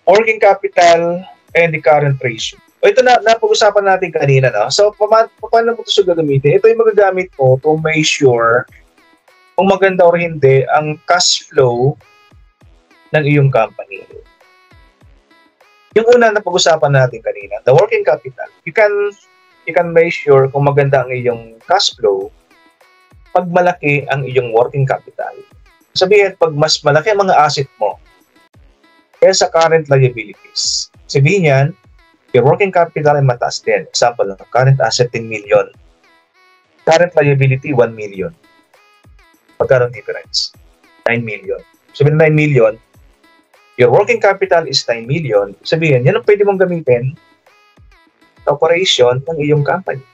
Working capital and the current ratio. Ito na napag-usapan natin kanina, So, paano mo ito siya gagamitin? Ito yung magagamit mo to make sure kung maganda or hindi ang cash flow ng iyong company. Yung una na pag-usapan natin kanina, the working capital. You can make sure kung maganda ang iyong cash flow pag malaki ang iyong working capital. Sabihin, pag mas malaki ang mga asset mo kaya sa current liabilities. Sabihin yan, your working capital ay mataas din. Example, current asset 10 million. Current liability 1 million. Magkano difference? 9 million. Sabihin 9 million, your working capital is 9 million. Sabihin, yan ang pwede mong gamitin sa operation ng iyong company.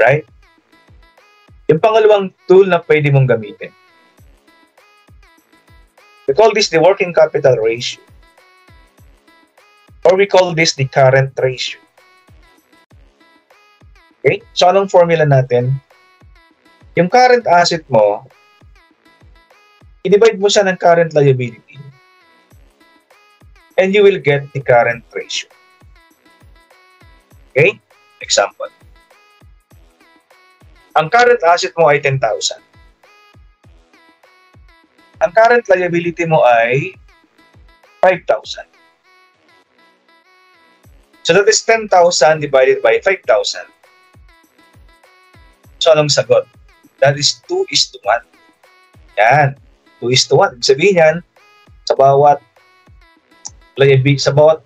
Right? Yung pangalawang tool na pwede mong gamitin. We call this the working capital ratio. Or we call this the current ratio. Okay? So, anong formula natin? Yung current asset mo, i-divide mo siya ng current liability and you will get the current ratio. Okay? Example. Ang current asset mo ay 10,000. Ang current liability mo ay 5,000. So that is 10,000 divided by 5,000. So anong sagot? That is 2:1. Yan. 2:1. Ibig sabihin yan, sa bawat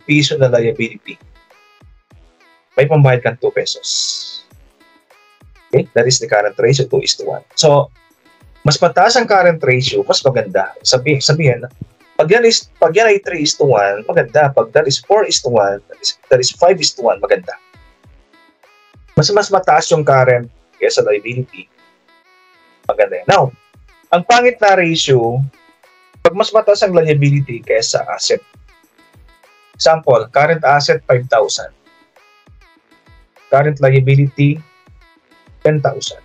piso na liability, may pambayad kang 2 pesos. Okay? That is the current ratio, 2:1. So, mas mataas ang current ratio, mas maganda. Sabihin, pag yan ay 3:1, maganda. Pag that is 4:1, that is 5:1, maganda. Mas mataas yung current kaysa liability, maganda yan. Now, ang pangit na ratio, pag mas mataas ang liability kaysa asset. Example, current asset 5,000. Current liability 10,000.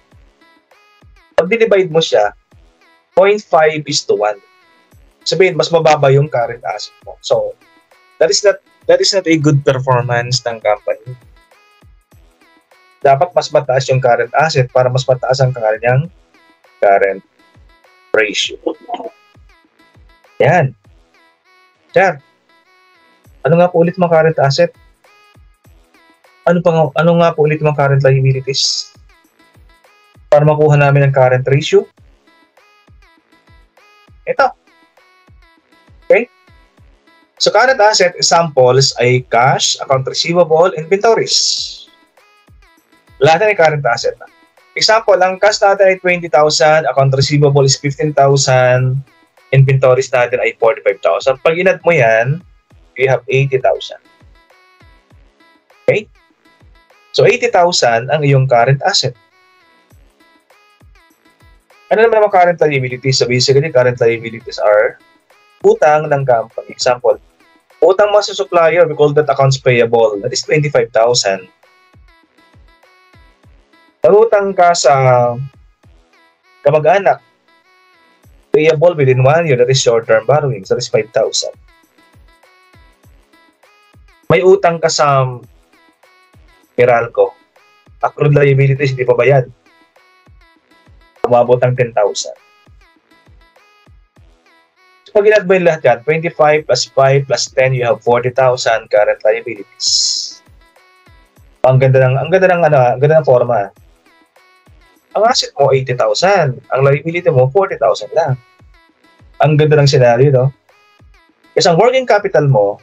Pag divide mo siya, 0.5:1. Sabihin, mas mababa yung current asset mo. So, that is not a good performance ng company. Dapat mas mataas yung current asset para mas mataas ang kanyang current ratio. Yan. Sir, ano nga po ulit mga current asset? Ano nga po ulit mga current liabilities? Para makuha namin ang current ratio. Ito. Okay? So, current asset examples ay cash, account receivable, inventories. Lahat na ay current asset na. Example, ang cash natin ay 20,000, account receivable is 15,000, inventories natin ay 45,000. Pag inad mo yan, you have 80,000. Okay? So, 80,000 ang iyong current asset. Ano naman ang current liabilities? So, basically, current liabilities are utang ng company. Example, utang mo sa supplier, we call that accounts payable. That is 25,000. Utang ka sa kamag-anak, payable within 1 year, that is short-term borrowings, that is 5,000. May utang ka sa Meralco, accrued liabilities, hindi pa bayad. Umabot ng 10,000. So, pag inad mo yung lahat yan, 25 plus 5 plus 10, you have 40,000 current liabilities. Ang ganda ng forma. Ang asset mo, 80,000. Ang liability mo, 40,000 lang. Ang ganda ng scenario, no? Kasi ang working capital mo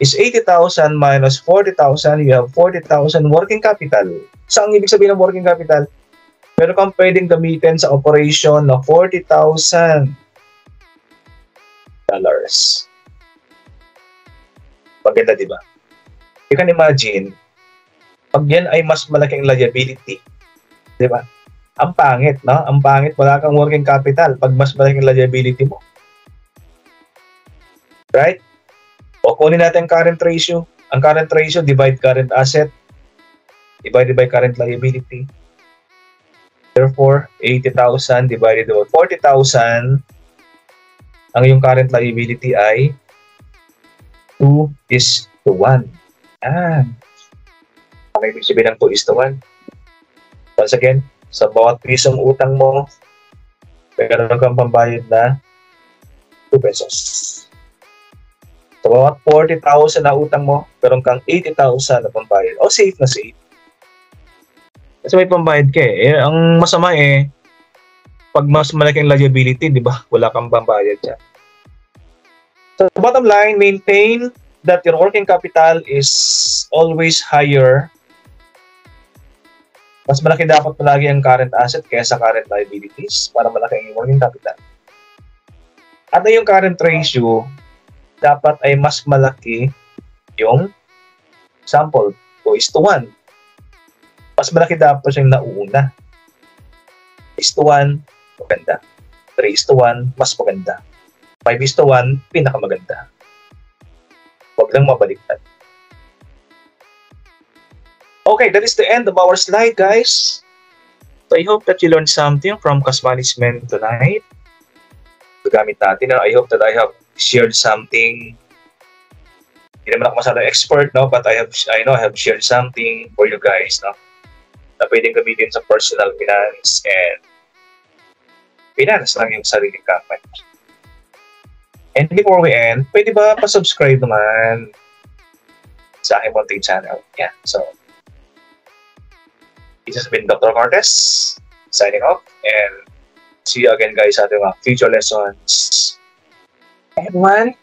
is 80,000 minus 40,000, you have 40,000 working capital. So, ang ibig sabihin ng working capital, meron kang pwedeng gamitin sa operation na $40,000. Maganda, di ba? You can imagine, pag yan ay mas malaking liability, di ba? Ang pangit, no? Ang pangit, wala kang working capital pag mas malaking liability mo. Right? O kunin natin ang current ratio. Ang current ratio, divide current asset, divided by current liability. Therefore, 80,000 divided by 40,000, ang iyong current liability ay 2:1. Ang ibig sabihin ng 2:1. Once again, sa bawat pisong utang mo, meron kang pambayad na 2 pesos. Sa bawat 40,000 na utang mo, meron kang 80,000 na pambayad. O safe na safe. Kasi may pambayad ka eh. Ang masama eh, pag mas malaking liability, di ba? Wala kang pambayad dyan. So, bottom line, maintain that your working capital is always higher. Mas malaki dapat palagi ang current asset kaysa current liabilities para malaki ang working capital. At yung current ratio, dapat ay mas malaki yung sample, 2:1. Mas malaki dapat yung nauuna. 2:1, maganda. 3:1, mas maganda. 5:1, pinakamaganda. Huwag lang mabaliktad. Okay, that is the end of our slide, guys. So I hope that you learned something from cost management tonight. Gagamit natin. I hope that I have shared something. Hindi naman ako masyadong expert, no? But I know I have shared something for you guys, no? Na pwedeng gamitin sa personal finance and finance lang yung sariling company. And before we end, pwede ba pa-subscribe naman sa aking munting channel? Yeah, so this has been Dr. Cortez signing off and see you again guys sa ating mga future lessons. Everyone,